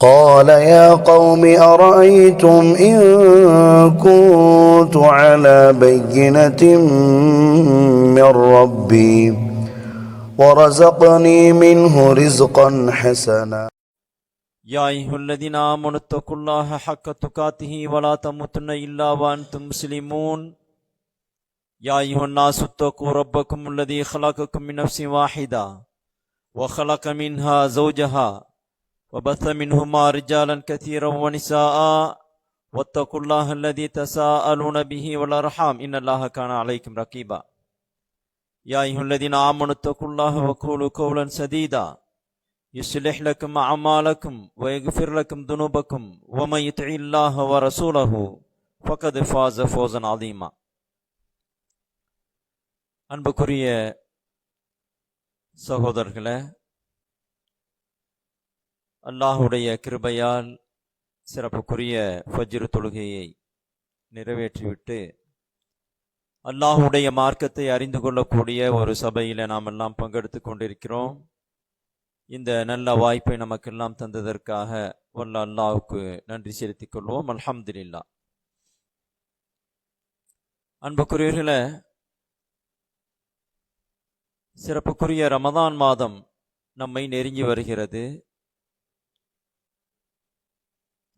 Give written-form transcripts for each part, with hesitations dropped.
قال يا قوم أرأيتم إن كنت على بينة من ربي ورزقني منه رزقا حسنا يا أيها الذين آمنوا اتقوا الله حق تقاته ولا تموتن إلا وأنتم مسلمون يا أيها الناس اتقوا ربكم الذي خلقكم من نفس واحدة وخلق منها زوجها وبث منهما رجالا كثيرا ونساء واتقوا الله الذي تساءلون به والأرحام إن الله كان عليكم رقيبا يا أيها الذين آمنوا اتقوا الله وقولوا قولا سديدا يصلح لكم أعمالكم ويغفر لكم ذنوبكم ومن يطع الله ورسوله فقد فاز فوزا عظيما. அன்புக்குரிய சகோதரர்களே, அல்லாஹுடைய கிருபையால் சிறப்புக்குரிய ஃபஜ்ர் தொழுகையை நிறைவேற்றிவிட்டு அல்லாஹுடைய மார்க்கத்தை அறிந்து கொள்ளக்கூடிய ஒரு சபையில் நாம் எல்லாம் பங்கெடுத்து கொண்டிருக்கிறோம். இந்த நல்ல வாய்ப்பை நமக்கெல்லாம் தந்ததற்காக வல்ல அல்லாஹுக்கு நன்றி செலுத்திக் கொள்வோம். அல்ஹம்துலில்லாஹ். அன்புக்குரியவர்களே, சிறப்புக்குரிய ரமதான் மாதம் நம்மை நெருங்கி வருகிறது.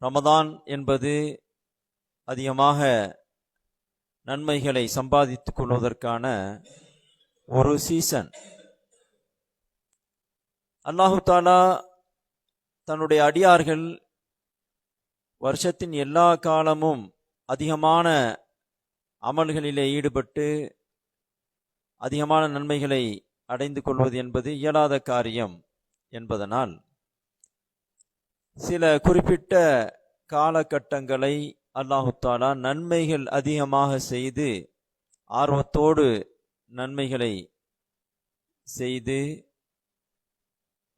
ரமதான் என்பது அதிகமாக நன்மைகளை சம்பாதித்துக் கொள்வதற்கான ஒரு சீசன். அல்லாஹு தாலா தன்னுடைய அடியார்கள் வருஷத்தின் எல்லா காலமும் அதிகமான அமல்களிலே ஈடுபட்டு அதிகமான நன்மைகளை அடைந்து கொள்வது என்பது இயலாத காரியம் என்பதனால் சில குறிப்பிட்ட காலகட்டங்களை அல்லாஹு தாலா நன்மைகள் அதிகமாக செய்து ஆர்வத்தோடு நன்மைகளை செய்து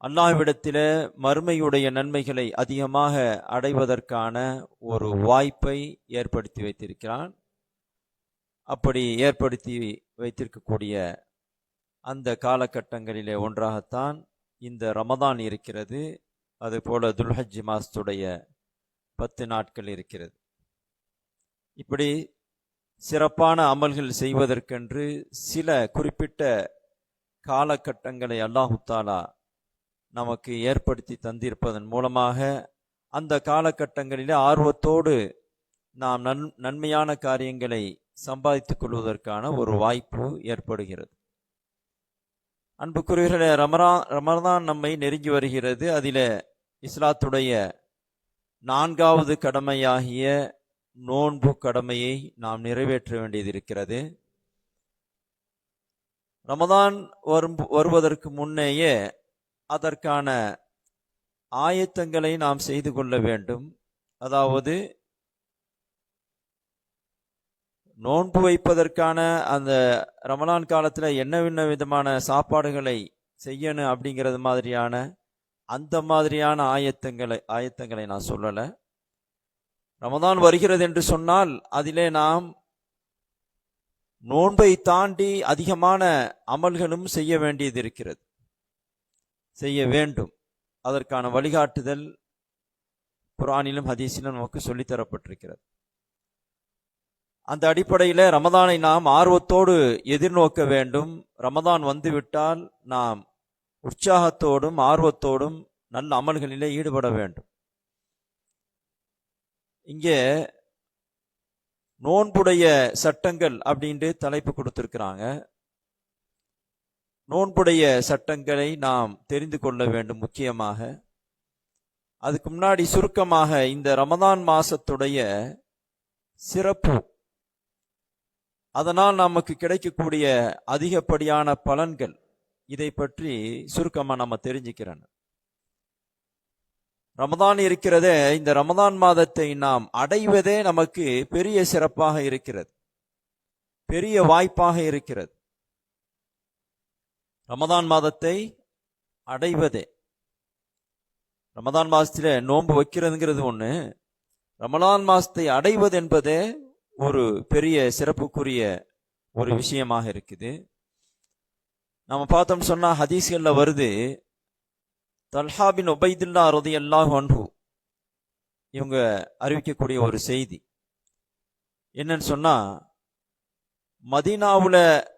அல்லாஹ்விடத்தில மறுமையுடைய நன்மைகளை அதிகமாக அடைவதற்கான ஒரு வாய்ப்பை ஏற்படுத்தி வைத்திருக்கிறான். அப்படி ஏற்படுத்தி வைத்திருக்கக்கூடிய அந்த காலகட்டங்களிலே ஒன்றாகத்தான் இந்த ரமதான் இருக்கிறது. அதுபோல துல்ஹஜ் மாசத்துடைய 10 நாட்கள் இருக்கிறது. இப்படி சிறப்பான அமல்கள் செய்வதற்கென்று சில குறிப்பிட்ட காலகட்டங்களை அல்லாஹு தாலா நமக்கு ஏற்படுத்தி தந்திருப்பதன் மூலமாக அந்த காலகட்டங்களிலே ஆர்வத்தோடு நாம் நன்மையான காரியங்களை சம்பாதித்துக் கொள்வதற்கான ஒரு வாய்ப்பு ஏற்படுகிறது. அன்புக்குரியவர்களே, ரமதான் நம்மை நெருங்கி வருகிறது. அதில் இஸ்லாத்துடைய 4வது கடமையாகிய நோன்பு கடமையை நாம் நிறைவேற்ற வேண்டியது இருக்கிறது. ரமதான் வருவதற்கு முன்னேயே அதற்கான ஆயத்தங்களை நாம் செய்து கொள்ள வேண்டும். அதாவது நோன்பு வைப்பதற்கான அந்த ரமலான் காலத்தில் என்ன விதமான சாப்பாடுகளை செய்யணும் அப்படிங்கிறது மாதிரியான அந்த மாதிரியான ஆயத்தங்களை நான் சொல்லலை. ரமதான் வருகிறது என்று சொன்னால் அதிலே நாம் நோன்பை தாண்டி அதிகமான அமல்களும் செய்ய வேண்டியது இருக்கிறது, செய்ய வேண்டும். அதற்கான வழிகாட்டுதல் குர்ஆனிலும் ஹதீஸிலும் நமக்கு சொல்லித்தரப்பட்டிருக்கிறது. அந்த அடிப்படையில் ரமதானை நாம் ஆர்வத்தோடு எதிர்நோக்க வேண்டும். ரமதான் வந்துவிட்டால் நாம் உற்சாகத்தோடும் ஆர்வத்தோடும் நல்ல அமல்களிலே ஈடுபட வேண்டும். இங்கே நோன்புடைய சட்டங்கள் அப்படின்ட்டு தலைப்பு கொடுத்திருக்கிறாங்க. நோன்புடைய சட்டங்களை நாம் தெரிந்து கொள்ள வேண்டும். முக்கியமாக அதுக்கு முன்னாடி சுருக்கமாக இந்த ரமதான் மாசத்துடைய சிறப்பு, அதனால் நமக்கு கிடைக்கக்கூடிய அதிகப்படியான பலன்கள், இதை பற்றி சுருக்கமாக நம்ம தெரிஞ்சுக்கிறோம். ரமதான் இருக்கிறதே, இந்த ரமதான் மாதத்தை நாம் அடைவதே நமக்கு பெரிய சிறப்பாக இருக்கிறது, பெரிய வாய்ப்பாக இருக்கிறது. ரமதான் மாதத்தை அடைவதே, ரமதான் மாசத்துல நோன்பு வைக்கிறதுங்கிறது ஒண்ணு, ரமலான் மாசத்தை அடைவது என்பதே ஒரு பெரிய சிறப்புக்குரிய ஒரு விஷயமாக இருக்குது. நம்ம பார்த்தோம் சொன்னா ஹதீஸ்கள்ல வருது, தல்ஹா பின் உபைதுல்லா ரலியல்லாஹு அன்ஹு இவங்க அறிவிக்கக்கூடிய ஒரு செய்தி என்னன்னு சொன்னா,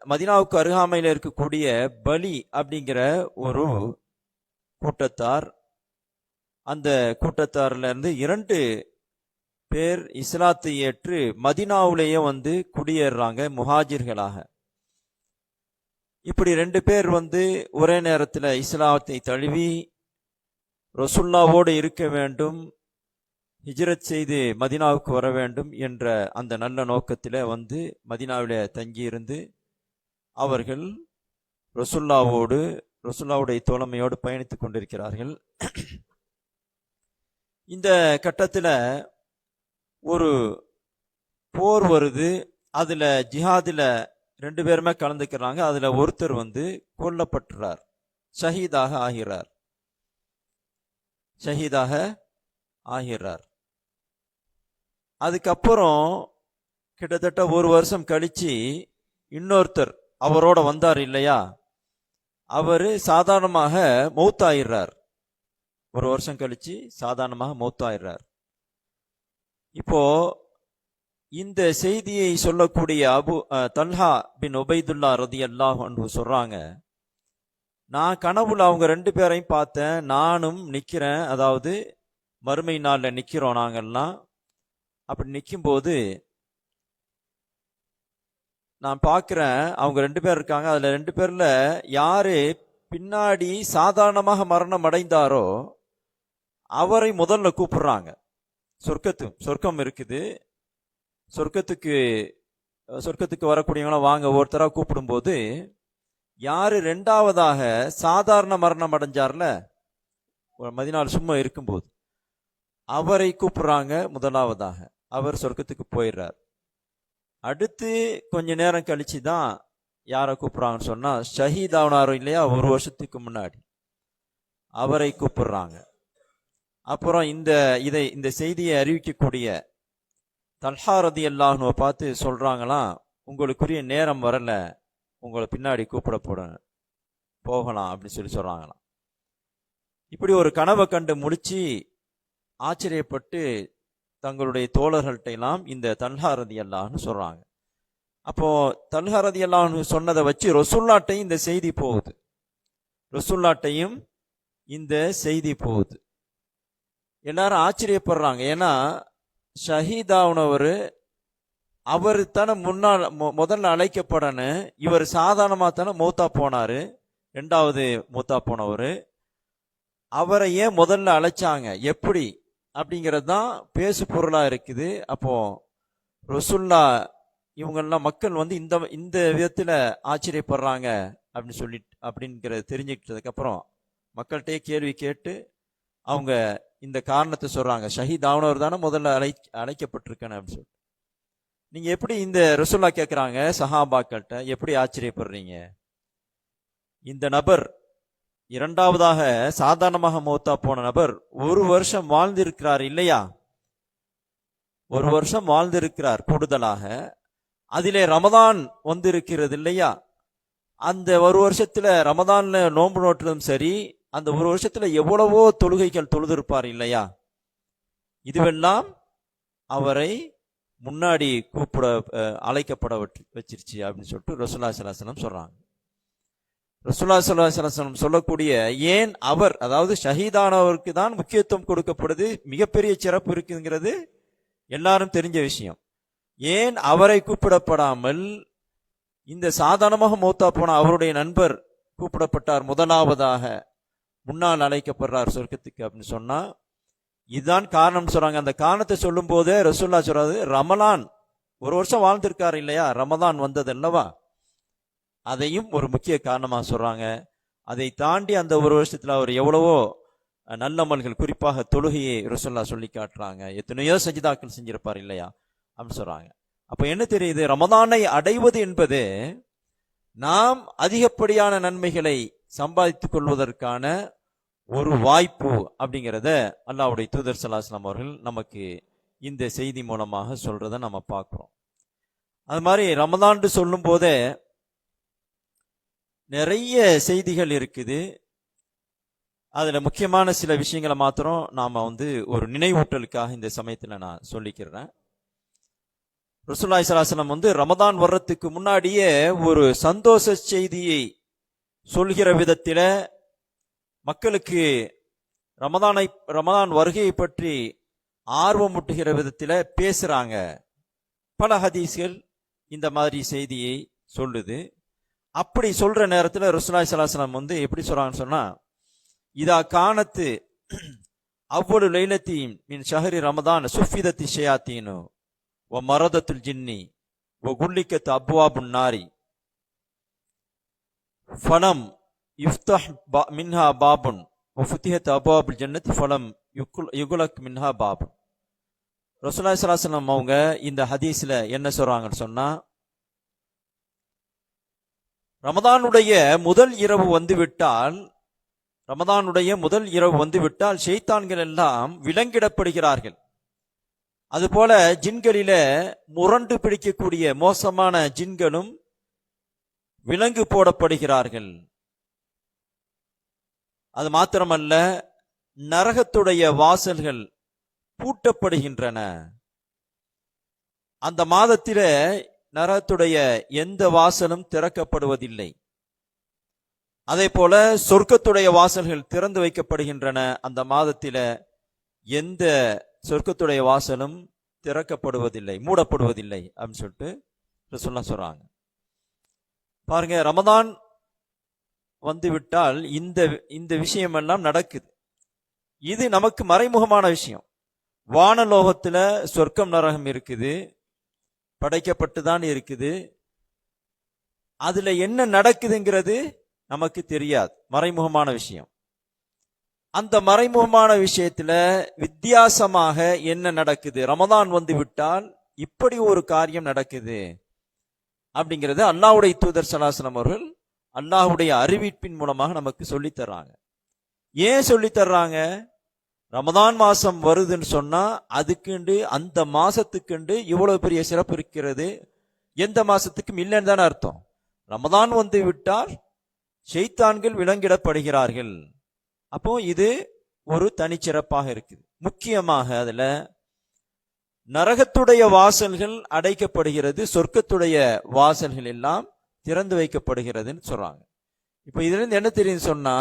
மதீனாவுக்கு அருகாமையில் இருக்கக்கூடிய பலி அப்படிங்கிற ஒரு கூட்டத்தார், அந்த கூட்டத்தார்ல இருந்து 2 பேர் இஸ்லாத்தை ஏற்று மதீனாவிலேயே குடியேறாங்க முஹாஜிர்களாக. இப்படி 2 பேர் ஒரே நேரத்தில் இஸ்லாத்தை தழுவி ரசூலுல்லாவோடு இருக்க வேண்டும், ஹிஜ்ரத் செய்து மதீனாவுக்கு வர வேண்டும் என்ற அந்த நல்ல நோக்கத்தில் மதீனாவிலே தங்கியிருந்து அவர்கள் ரசூலுல்லாவுடைய தோழமையோடு பயணித்துக் கொண்டிருக்கிறார்கள். இந்த கட்டத்தில் ஒரு போர் வருது. அதுல ஜிஹாதில் 2 பேருமே கலந்துக்கிறாங்க. அதுல ஒருத்தர் கொல்லப்பட்டுறார், ஷஹீதாக ஆகிறார். அதுக்கப்புறம் கிட்டத்தட்ட 1 வருஷம் கழிச்சு இன்னொருத்தர் அவரோட வந்தார் இல்லையா, அவரு சாதாரணமாக மௌத்தாயிடுறார். 1 வருஷம் கழிச்சு சாதாரணமாக மௌத்தாயிடுறார். இப்போ இந்த செய்தியை சொல்லக்கூடிய தல்ஹா பின் உபைதுல்லா ரலியல்லாஹு அன்ஹு சொல்றாங்க, நான் கனவுல அவங்க 2 பேரையும் பார்த்தேன், நானும் நிக்கிறேன், அதாவது மறுமை நாள்ல நிக்கிறோம் நாங்கள்லாம். அப்படி நிக்கும்போது நான் பார்க்கிறேன், அவங்க 2 பேர் இருக்காங்க. அதுல 2 பேர்ல யாரு பின்னாடி சாதாரணமாக மரணம் அடைந்தாரோ அவரை முதல்ல கூப்பிடுறாங்க. சொர்க்கம் இருக்குது, சொர்க்கத்துக்கு வரக்கூடியவங்களாம் வாங்க ஒருத்தராக கூப்பிடும்போது, யாரு 2வதாக சாதாரண மரணம் அடைஞ்சார்ல மதீனாவில் சும்மா இருக்கும்போது, அவரை கூப்பிடுறாங்க முதலாவதாக. அவர் சொர்க்கத்துக்கு போயிடுறார். அடுத்து கொஞ்ச நேரம் கழிச்சு தான் யாரை கூப்பிடுறாங்கன்னு சொன்னா, ஷஹீத் ஆனாரோ இல்லையா 1 வருஷத்துக்கு முன்னாடி, அவரை கூப்பிடுறாங்க. அப்புறம் இந்த செய்தியை அறிவிக்கக்கூடிய தல்ஹா ரலியல்லாஹு பார்த்து சொல்றாங்களாம், உங்களுக்குரிய நேரம் வரல, உங்களை பின்னாடி போகலாம் அப்படின்னு சொல்றாங்களாம். இப்படி ஒரு கனவை கண்டு முடிச்சு ஆச்சரியப்பட்டு தங்களுடைய தோழர்கள்ட்ட எல்லாம் இந்த தல்ஹா ரலியல்லாஹு சொல்றாங்க. அப்போ தல்ஹா ரலியல்லாஹு சொன்னதை வச்சு ரசூலுல்லாஹ்ட்டையும் இந்த செய்தி போகுது. எல்லாரும் ஆச்சரியப்படுறாங்க. ஏன்னா ஷஹீதாவுனவர் அவர் தானே முதல்ல அழைக்கப்படணும், இவர் சாதாரணமாக தானே மௌத்தா போனாரு, 2வது மௌத்தா போனவர், அவரை ஏன் முதல்ல அழைச்சாங்க எப்படி அப்படிங்கிறது தான் பேசு பொருளா இருக்குது. அப்போ ரசூலுல்லா இவங்கெல்லாம் மக்கள் இந்த விதத்துல ஆச்சரியப்படுறாங்க அப்படிங்கிறத தெரிஞ்சுக்கிட்டதுக்கு அப்புறம் மக்கள்கிட்டயே கேள்வி கேட்டு அவங்க இந்த காரணத்தை சொல்றாங்க, ஷஹீத் ஆனவர் தானே முதல்ல அழைக்கப்பட்டிருக்கேன் அப்படின்னு சொல்லிட்டு. நீங்க எப்படி இந்த ரசூலுல்லா கேட்கிறாங்க சஹாபாக்கள்கிட்ட, எப்படி ஆச்சரியப்படுறீங்க? இந்த நபர் 2வதாக சாதாரணமாக மௌத்தா போன நபர் 1 வருஷம் வாழ்ந்திருக்கிறார் இல்லையா, 1 வருஷம் வாழ்ந்திருக்கிறார் கூடுதலாக. அதிலே ரமதான் வந்திருக்கிறது இல்லையா, அந்த 1 வருஷத்துல ரமதான்ல நோன்பு நோட்டுறதும் சரி, அந்த 1 வருஷத்துல எவ்வளவோ தொழுகைகள் தொழுதிருப்பார் இல்லையா, இதுவெல்லாம் அவரை முன்னாடி அழைக்கப்பட வச்சிருச்சு அப்படின்னு சொல்லிட்டு ரசூலுல்லாஹி ஸல்லல்லாஹு அலைஹி வஸல்லம் சொல்றாங்க. ரசூலுல்லாஹி ஸல்லல்லாஹு அலைஹி வஸல்லம் சொல்லக்கூடிய ஏன் அவர், அதாவது ஷஹீதானவருக்கு தான் முக்கியத்துவம் கொடுக்கப்படுது, மிகப்பெரிய சிறப்பு இருக்குங்கிறது எல்லாரும் தெரிஞ்ச விஷயம். ஏன் அவரை கூப்பிடப்படாமல் இந்த சாதாரணமாக மௌத்தா போன அவருடைய நண்பர் கூப்பிடப்பட்டார், முதலாவதாக முன்னால் அழைக்கப்படுறார் சொர்க்கத்துக்கு அப்படின்னு சொன்னா, இதுதான் காரணம் சொல்றாங்க. அந்த காரணத்தை சொல்லும் போதே ரசூலுல்லாஹ் சொல்றாரு, ரமலான் 1 வருஷம் வாழ்ந்திருக்காரு இல்லையா, ரமதான் வந்தது அல்லவா, அதையும் ஒரு முக்கிய காரணமா சொல்றாங்க. அதை தாண்டி அந்த 1 வருஷத்துல அவர் எவ்வளவோ நல்லமல்கள், குறிப்பாக தொழுகையை ரசூலுல்லாஹ் சொல்லி காட்டுறாங்க, எத்தனையோ சஜிதாக்கள் செஞ்சிருப்பார் இல்லையா அப்படின்னு சொல்றாங்க. அப்ப என்ன தெரியுது, ரமதானை அடைவது என்பது நாம் அதிகப்படியான நன்மைகளை சம்பாதித்துக் கொள்வதற்கான ஒரு வாய்ப்பு அப்படிங்கிறத அல்லாஹ்வுடைய தூதர் ஸல்லல்லாஹு அலைஹி வஸல்லம் அவர்கள் நமக்கு இந்த செய்தி மூலமாக சொல்றத நம்ம பார்க்கிறோம். அது மாதிரி ரமதான் சொல்லும் போதே நிறைய செய்திகள் இருக்குது. அதுல முக்கியமான சில விஷயங்களை மாத்திரம் நாம ஒரு நினைவூட்டலுக்காக இந்த சமயத்துல நான் சொல்லிக்கிறேன். ரசூலுல்லாஹி ஸல்லல்லாஹு அலைஹி வஸல்லம் ரமதான் வர்றதுக்கு முன்னாடியே ஒரு சந்தோஷ செய்தியை சொல்கிற விதத்தில மக்களுக்கு ரமதான் வருகையை பற்றி ஆர்வமூட்டுகிற விதத்தில பேசுறாங்க. பல ஹதீஸ்கள் இந்த மாதிரி செய்தியை சொல்லுது. அப்படி சொல்ற நேரத்தில் ரசூலுல்லாஹி ஸல்லல்லாஹு அலைஹி வஸல்லம் எப்படி சொல்றாங்கன்னு சொன்னா, இதா கானத்து அவ்வளவு லைலத்தி மின் ஷஹரி ரமதான் சுஃபிதத்தி ஷயாத்தீனு வ மரதத்துல் ஜின்னி வ குல்லிக்கத் அப்வாபுன் நாரி ஃபலம் யுஃப்தஹ் மின்ஹா பாபுன் வ ஃபுத்திஹத் அப்வாபுல் ஜன்னத்தி ஃபலம் யுகுலக் மின்ஹா பாபுன். ரசூலுல்லாஹி ஸல்லல்லாஹு அலைஹி வஸல்லம் அவங்க இந்த ஹதீஸ்ல என்ன சொல்றாங்கன்னு சொன்னா, ரமதானுடைய முதல் இரவு வந்துவிட்டால் ஷைத்தான்கள் எல்லாம் விலங்கிடப்படுகிறார்கள். அதுபோல ஜின்களில முரண்டு பிடிக்கக்கூடிய மோசமான ஜின்களும் விலங்கு போடப்படுகிறார்கள். அது மாத்திரமல்ல, நரகத்துடைய வாசல்கள் பூட்டப்படுகின்றன. அந்த மாதத்தில நரகத்துடைய எந்த வாசலும் திறக்கப்படுவதில்லை. அதே போல சொர்க்கத்துடைய வாசல்கள் திறந்து வைக்கப்படுகின்றன. அந்த மாதத்தில எந்த சொர்க்கத்துடைய வாசலும் திறக்கப்படுவதில்லை, மூடப்படுவதில்லை அப்படின்னு சொல்லிட்டு ரசூலுல்லாஹ் சொல்றாங்க. பாருங்க, ரமதான் வந்துவிட்டால் இந்த விஷயம் எல்லாம் நடக்குது. இது நமக்கு மறைமுகமான விஷயம். வானலோகத்துல சொர்க்கம் நரகம் இருக்குது, படைக்கப்பட்டு தான் இருக்குது. அதுல என்ன நடக்குதுங்கிறது நமக்கு தெரியாது, மறைமுகமான விஷயம். அந்த மறைமுகமான விஷயத்துல வித்தியாசமாக என்ன நடக்குது, ரமதான் வந்து விட்டால் இப்படி ஒரு காரியம் நடக்குது அப்படிங்கிறது அல்லாஹ்வுடைய தூதர் ஸல்லல்லாஹு அலைஹி வஸல்லம் அவர்கள் அல்லாஹ்வுடைய அறிவிப்பின் மூலமாக நமக்கு சொல்லி தர்றாங்க. ஏன் சொல்லி தர்றாங்க? ரமதான் மாசம் வருதுன்னு சொன்னா அதுக்குண்டு அந்த மாசத்துக்குண்டு இவ்வளவு பெரிய சிறப்பு இருக்கிறது, எந்த மாசத்துக்கும் இல்லைன்னு தானே அர்த்தம். ரமதான் வந்து விட்டால் ஷைத்தான்கள் விலங்கிடப்படுகிறார்கள். அப்போ இது ஒரு தனிச்சிறப்பாக இருக்குது. முக்கியமாக அதுல நரகத்துடைய வாசல்கள் அடைக்கப்படுகிறது, சொர்க்கத்துடைய வாசல்கள் எல்லாம் திறந்து வைக்கப்படுகிறதுன்னு சொல்றாங்க. இப்ப இதுல இருந்து என்ன தெரியும் சொன்னா,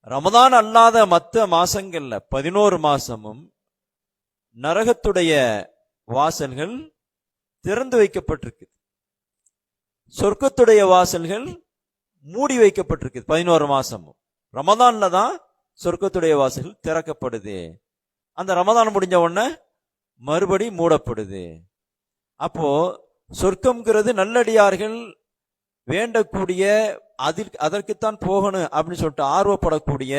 ரமதான் அல்லாத மற்ற மாசங்கள்ல 11 மாசமும் நரகத்துடைய வாசல்கள் திறந்து வைக்கப்பட்டிருக்கு, சொர்க்கத்துடைய வாசல்கள் மூடி வைக்கப்பட்டிருக்கு. 11 மாசமும் ரமதான்ல தான் சொர்க்கத்துடைய வாசல்கள் திறக்கப்படுது. அந்த ரமதான் முடிஞ்ச உடனே மறுபடி மூடப்படுது. அப்போ சொர்க்கம்ங்கிறது நல்லடியார்கள் வேண்டக்கூடிய, அதற்குத்தான் போகணும் அப்படின்னு சொல்லிட்டு ஆர்வப்படக்கூடிய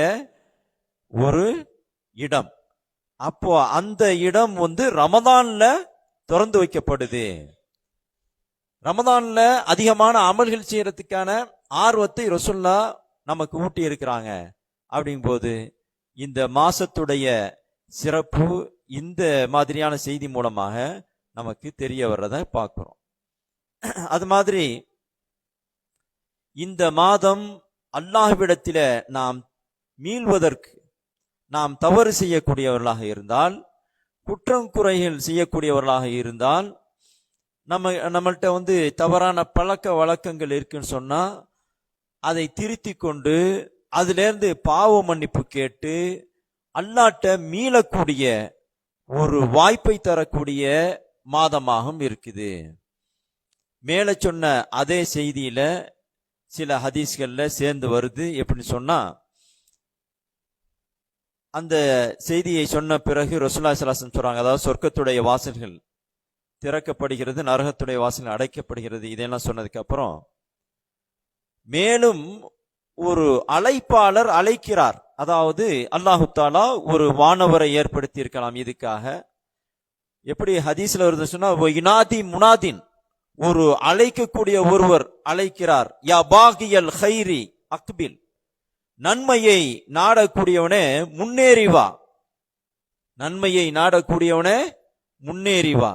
ஒரு இடம். அப்போ அந்த இடம் ரமதான்ல திறந்து வைக்கப்படுது. ரமதான்ல அதிகமான அமல்கள் செய்யறதுக்கான ஆர்வத்தை ரசூலுல்லாஹ் நமக்கு ஊட்டி இருக்கிறாங்க. அப்படிங்கும்போது இந்த மாசத்துடைய சிறப்பு இந்த மாதிரியான செய்தி மூலமாக நமக்கு தெரிய வர்றத பார்க்கிறோம். அது மாதிரி இந்த மாதம் அல்லாஹ்விடத்தில நாம் மீள்வதற்கு, நாம் தவறு செய்யக்கூடியவர்களாக இருந்தால், குற்றம் குறைகள் செய்யக்கூடியவர்களாக இருந்தால், நம்மள்கிட்ட தவறான பழக்க வழக்கங்கள் இருக்குன்னு சொன்னா அதை திருத்தி கொண்டு அதிலிருந்து பாவ மன்னிப்பு கேட்டு அல்லாஹ்ட்ட மீளக்கூடிய ஒரு வாய்ப்பை தரக்கூடிய மாதமாகவும் இருக்குது. மேல சொன்ன அதே செய்தியில சில ஹதீஸ்கள்ல சேர்ந்து வருது. எப்படின்னு சொன்னா, அந்த செய்தியை சொன்ன பிறகு ரசூலுல்லாஹி ஸல்லல்லாஹு அலைஹி வஸல்லம் சொல்றாங்க, அதாவது சொர்க்கத்துடைய வாசல்கள் திறக்கப்படுகிறது, நரகத்துடைய வாசல்கள் அடைக்கப்படுகிறது. இதெல்லாம் சொன்னதுக்கு அப்புறம் மேலும் ஒரு அழைப்பாளர் அழைக்கிறார். அதாவது அல்லாஹு தஆலா ஒரு வானவரை ஏற்படுத்தி இருக்கலாம் இதுக்காக. எப்படி ஹதீஸ்ல வருது சொன்னா, இனாதி முனாதின், ஒரு அழைக்கக்கூடிய ஒருவர் அழைக்கிறார். யா பாகியல் கைரி அக்பில், நன்மையை நாடக்கூடியவனே முன்னேறி வா, நன்மையை நாடக்கூடியவனே முன்னேறி வா.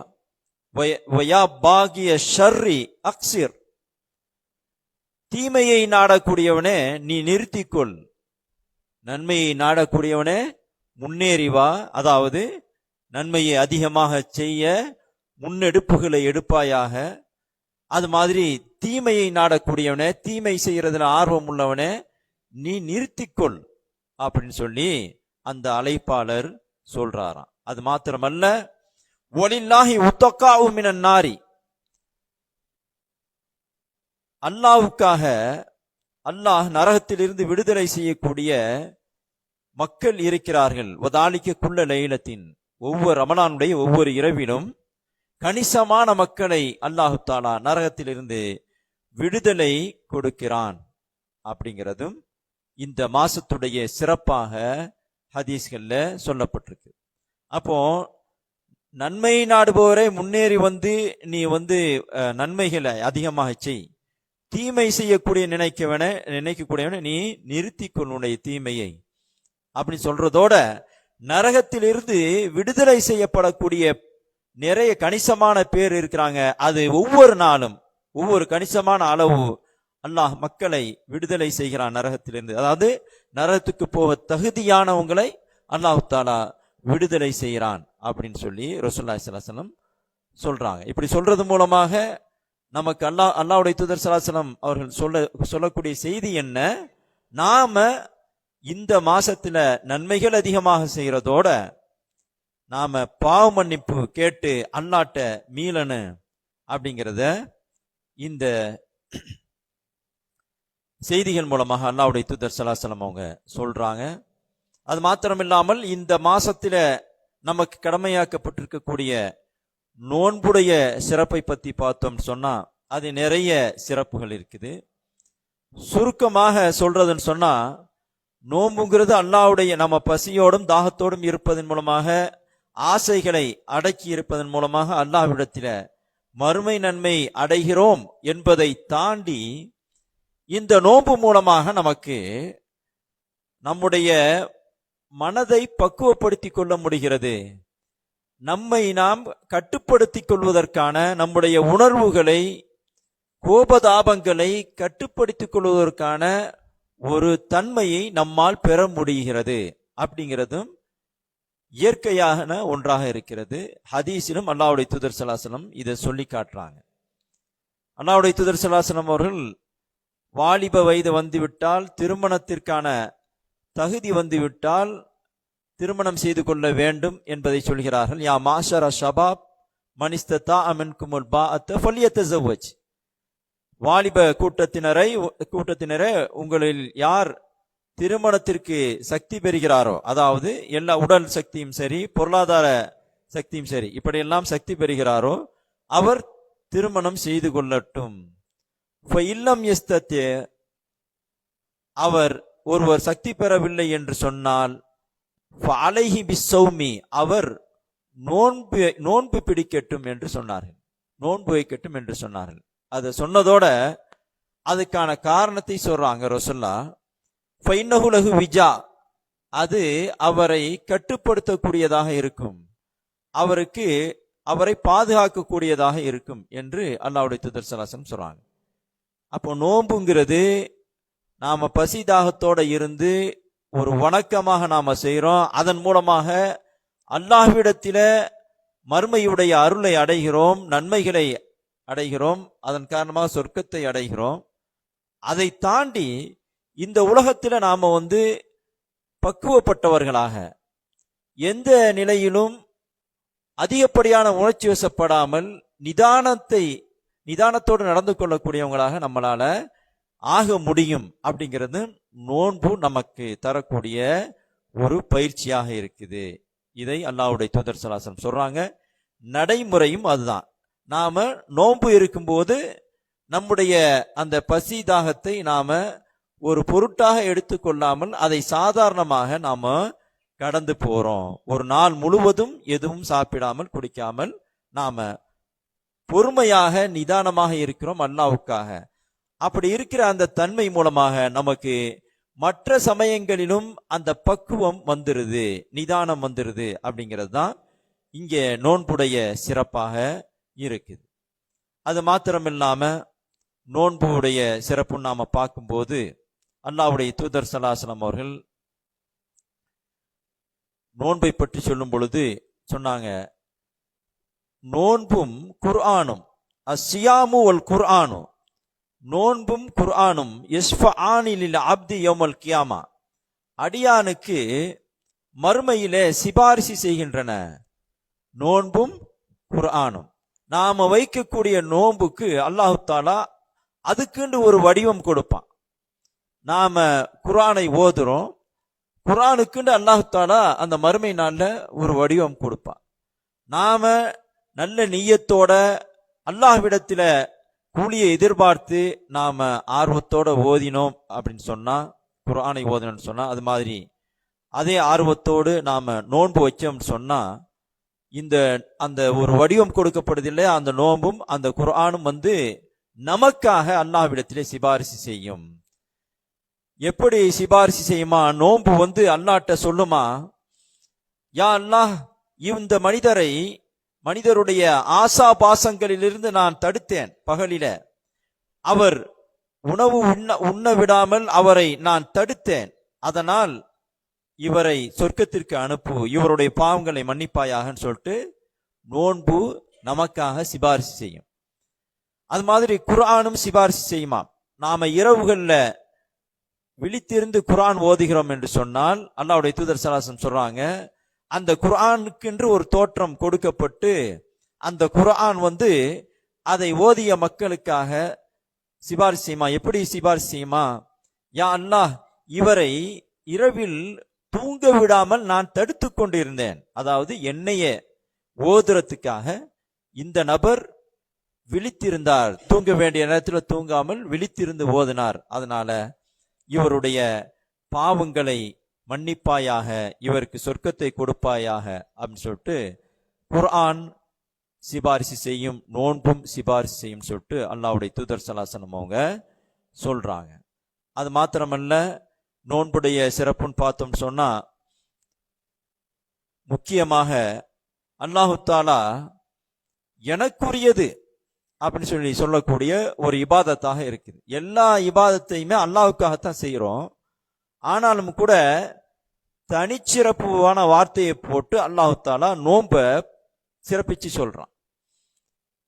வயா பாகிய ஷர்ரி அக்சிர், தீமையை நாடக்கூடியவனே நீ நிறுத்திக்கொள். நன்மையை நாடக்கூடியவனே முன்னேறி வா, அதாவது நன்மையை அதிகமாக செய்ய முன்னெடுப்புகளை எடுப்பாயாக. அது மாதிரி தீமையை நாடக்கூடியவனே, தீமை செய்யறதுல ஆர்வம் உள்ளவனே நீ நிறுத்திக்கொள் அப்படின்னு சொல்லி அந்த அழைப்பாளர் சொல்றாராம். அது மாத்திரமல்ல, வலில்லாஹி உத்தகாஉ மினன் நாரி, அல்லாஹ்வுக்காக அல்லாஹ் நரகத்திலிருந்து விடுதலை செய்யக்கூடிய மக்கள் இருக்கிறார்கள். வதாலிக்க குல்ல லைலத்தின், ஒவ்வொரு ரமலானுடைய ஒவ்வொரு இரவிலும் கணிசமான மக்களை அல்லாஹு தாலா நரகத்திலிருந்து விடுதலை கொடுக்கிறான் அப்படிங்கிறதும் இந்த மாசத்துடைய சிறப்பாக ஹதீஸ்கள்ல சொல்லப்பட்டிருக்கு. அப்போ நன்மை நாடுபவரை முன்னேறி வந்து நீ நன்மைகளை அதிகமாக செய், தீமை செய்யக்கூடிய நினைக்கக்கூடியவனை நீ நிறுத்திக் கொள்ளுடைய தீமையை அப்படி சொல்றதோட, நரகத்திலிருந்து விடுதலை செய்யப்படக்கூடிய நிறைய கணிசமான பேர் இருக்கிறாங்க. அது ஒவ்வொரு நாளும் ஒவ்வொரு கணிசமான அளவு அல்லாஹ் மக்களை விடுதலை செய்கிறான் நரகத்திலிருந்து. அதாவது நரகத்துக்கு போக தகுதியானவங்களை அல்லாஹ் தாலா விடுதலை செய்கிறான் அப்படின்னு சொல்லி ரசூலுல்லாஹி ஸல்லல்லாஹு அலைஹி வஸல்லம் சொல்றாங்க. இப்படி சொல்றது மூலமாக நமக்கு அல்லாஹ்வுடைய தூதர் ஸல்லல்லாஹு அலைஹி வஸல்லம் அவர்கள் சொல்லக்கூடிய செய்தி என்ன? நாம இந்த மாசத்துல நன்மைகள் அதிகமாக செய்யறதோட நாம பாவ மன்னிப்பு கேட்டு அல்லாட்ட மீளனு அப்படிங்கிறத இந்த செய்திகள் மூலமாக அல்லாஹ்வுடைய தூதர் ஸல்லல்லாஹு அலைஹி வஸல்லம் அவங்க சொல்றாங்க. அது மாத்திரமில்லாமல் இந்த மாசத்துல நமக்கு கடமையாக்கப்பட்டிருக்கக்கூடிய நோன்புடைய சிறப்பை பத்தி பார்த்தோம் சொன்னா அது நிறைய சிறப்புகள் இருக்குது. சுருக்கமாக சொல்றதுன்னு சொன்னா, நோன்புங்கிறது அல்லாஹ்வுடைய நம்ம பசியோடும் தாகத்தோடும் இருப்பதன் மூலமாக, ஆசைகளை அடக்கி இருப்பதன் மூலமாக அல்லாஹ்விடத்தில மறுமை நன்மை அடைகிறோம் என்பதை தாண்டி இந்த நோன்பு மூலமாக நமக்கு நம்முடைய மனதை பக்குவப்படுத்திக் கொள்ள முடிகிறது. நம்மை நாம் கட்டுப்படுத்திக் கொள்வதற்கான, நம்முடைய உணர்வுகளை கோபதாபங்களை கட்டுப்படுத்திக் கொள்வதற்கான ஒரு தன்மையை நம்மால் பெற முடிகிறது அப்படிங்கிறதும் இயற்கையான ஒன்றாக இருக்கிறது. ஹதீஸிலும் அல்லாஹ்வுடைய தூதர் ஸல்லல்லாஹு அலைஹி வஸல்லம் இதை சொல்லி காட்டுறாங்க. அல்லாஹ்வுடைய தூதர் ஸல்லல்லாஹு அலைஹி வஸல்லம் அவர்கள் வாலிப வயது வந்துவிட்டால், திருமணத்திற்கான தகுதி வந்துவிட்டால் திருமணம் செய்து கொள்ள வேண்டும் என்பதை சொல்கிறார்கள். யா மாஷர ஷபாப் மனிஸ்ததா மின்குமுல் பாஅத்த ஃபல்யதஸவஜ், வாலிப கூட்டத்தினரே உங்களில் யார் திருமணத்திற்கு சக்தி பெறுகிறாரோ, அதாவது எல்லா உடல் சக்தியும் சரி, பொருளாதார சக்தியும் சரி, இப்படியெல்லாம் சக்தி பெறுகிறாரோ அவர் திருமணம் செய்து கொள்ளட்டும். இல்லம் யஸ்தத்தி, அவர் ஒருவர் சக்தி பெறவில்லை என்று சொன்னால் அலைஹி பிஸ்ஸௌமி, அவர் நோன்பு பிடிக்கட்டும் என்று சொன்னார்கள், நோன்பு வைக்கட்டும் என்று சொன்னார்கள். அதை சொன்னதோட அதுக்கான காரணத்தை சொல்றாங்க ரசூலுல்லாஹ். ஃபைன்னஹு லஹு விஜா, அது அவரை கட்டுப்படுத்தக்கூடியதாக இருக்கும், அவரை பாதுகாக்கக்கூடியதாக இருக்கும் என்று அல்லாஹ்வுடைய தூதர் ஸல்லல்லாஹு அலைஹி வஸல்லம் சொல்றாங்க. அப்போ நோன்புங்கிறது நாம பசி தாகத்தோட இருந்து ஒரு வணக்கமாக நாம செய்யறோம். அதன் மூலமாக அல்லாஹ்விடத்தில மறுமையுடைய அருளை அடைகிறோம், நன்மைகளை அடைகிறோம், அதன் காரணமாக சொர்க்கத்தை அடைகிறோம். அதை தாண்டி இந்த உலகத்தில நாம பக்குவப்பட்டவர்களாக, எந்த நிலையிலும் அதிகப்படியான உணர்ச்சி வசப்படாமல் நிதானத்தோடு நடந்து கொள்ளக்கூடியவங்களாக நம்மளால ஆக முடியும். அப்படிங்கிறது நோன்பு நமக்கு தரக்கூடிய ஒரு பயிற்சியாக இருக்குது. இதை அல்லாஹ்வுடைய தூதர் ஸல்லல்லாஹு அலைஹி வஸல்லம் சொல்றாங்க. நடைமுறையும் அதுதான். நாம நோன்பு இருக்கும்போது நம்முடைய அந்த பசி தாகத்தை நாம ஒரு பொருட்டாக எடுத்துக்கொள்ளாமல் அதை சாதாரணமாக நாம கடந்து போறோம். ஒரு நாள் முழுவதும் எதுவும் சாப்பிடாமல் குடிக்காமல் நாம பொறுமையாக நிதானமாக இருக்கிறோம் அல்லாஹ்வுக்காக. அப்படி இருக்கிற அந்த தன்மை மூலமாக நமக்கு மற்ற சமயங்களிலும் அந்த பக்குவம் வந்துருது, நிதானம் வந்துருது. அப்படிங்கிறது தான் இங்கே நோன்புடைய சிறப்பாக இருக்குது. அது மாத்திரமில்லாம நோன்புடைய சிறப்பு நாம பார்க்கும்போது அல்லாஹ்வுடைய தூதர் ஸல்லல்லாஹு அலைஹி வஸல்லம் அவர்கள் நோன்பை பற்றி சொல்லும் பொழுது சொன்னாங்க, நோன்பும் குர்ஆனும் அஸ்ஸியாமு வல் குர்ஆனு, நோன்பும் குர்ஆனும் யஸ்ஃபஆனி லில் அப்தி யௌமல் கியாமா, அடியானுக்கு மறுமையிலே சிபாரிசு செய்கின்றன. நோன்பும் குர்ஆனும், நாம வைக்கக்கூடிய நோன்புக்கு அல்லாஹு தாலா அதுக்குன்னு ஒரு வடிவம் கொடுப்பான். நாம குர்ஆனை ஓதுறோம், குர்ஆனுக்குன்னு அல்லாஹு தாலா அந்த மறுமை நாள்ல ஒரு வடிவம் கொடுப்பான். நாம நல்ல நிய்யத்தோட அல்லாஹ்விடத்துல கூலியை எதிர்பார்த்து நாம ஆர்வத்தோட ஓதினோம் அப்படின்னு சொன்னா, குர்ஆனை ஓதினோம்னு சொன்னா, அது மாதிரி அதே ஆர்வத்தோடு நாம நோன்பு வச்சோம்னு சொன்னா, அந்த ஒரு வடிவம் கொடுக்கப்படுது இல்லையா, அந்த நோன்பும் அந்த குர்ஆனும் நமக்காக அல்லாஹ்விடத்திலே சிபாரிசு செய்யும். எப்படி சிபாரிசு செய்யுமா? நோன்பு அல்லாஹ்ட்ட சொல்லுமா, யா அல்லாஹ், இந்த மனிதருடைய ஆசா பாசங்களிலிருந்து நான் தடுத்தேன். பகலில அவர் உணவு உண்ண விடாமல் அவரை நான் தடுத்தேன். அதனால் இவரை சொர்க்கத்திற்கு அனுப்பு, இவருடைய பாவங்களை மன்னிப்பாயாகன்னு சொல்லிட்டு நோன்பு நமக்காக சிபாரிசு செய்யும். அது மாதிரி குர்ஆனும் சிபாரிசு செய்யுமா. நாம இரவுகள்ல விழித்திருந்து குர்ஆன் ஓதுகிறோம் என்று சொன்னால், அல்லாஹ்வுடைய தூதர் ஸல்லல்லாஹு அலைஹி வஸல்லம் சொல்றாங்க, அந்த குர்ஆனுக்கென்று ஒரு தோற்றம் கொடுக்கப்பட்டு அந்த குர்ஆன் அதை ஓதிய மக்களுக்காக சிபாரிசு செய்யுமா. எப்படி சிபாரிசு செய்யுமா? யா அல்லாஹ், இவரை இரவில் தூங்க விடாமல் நான் தடுத்து கொண்டிருந்தேன். அதாவது என்னைய ஓதுறதுக்காக இந்த நபர் விழித்திருந்தார், தூங்க வேண்டிய நேரத்தில் தூங்காமல் விழித்திருந்து ஓதினார். அதனால இவருடைய பாவங்களை மன்னிப்பாயாக, இவருக்கு சொர்க்கத்தை கொடுப்பாயாக அப்படின்னு சொல்லிட்டு குர்ஆன் சிபாரிசு செய்யும், நோன்பும் சிபாரிசு செய்யும் சொல்லிட்டு அல்லாஹ்வுடைய தூதர் ஸல்லல்லாஹு அலைஹி வஸல்லம் அவங்க சொல்றாங்க. அது மாத்திரமல்ல, நோன்புடைய சிறப்புன்னு பார்த்தோம் சொன்னா, முக்கியமாக அல்லாஹு தாலா எனக்குரியது அப்படின்னு சொல்லக்கூடிய ஒரு இபாதத்தாக இருக்குது. எல்லா இபாதத்தையுமே அல்லாஹ்வுக்காகத்தான் செய்யறோம். ஆனாலும் கூட தனிச்சிறப்புவான வார்த்தையை போட்டு அல்லாஹு தாலா நோன்ப சிறப்பிச்சு சொல்றான்.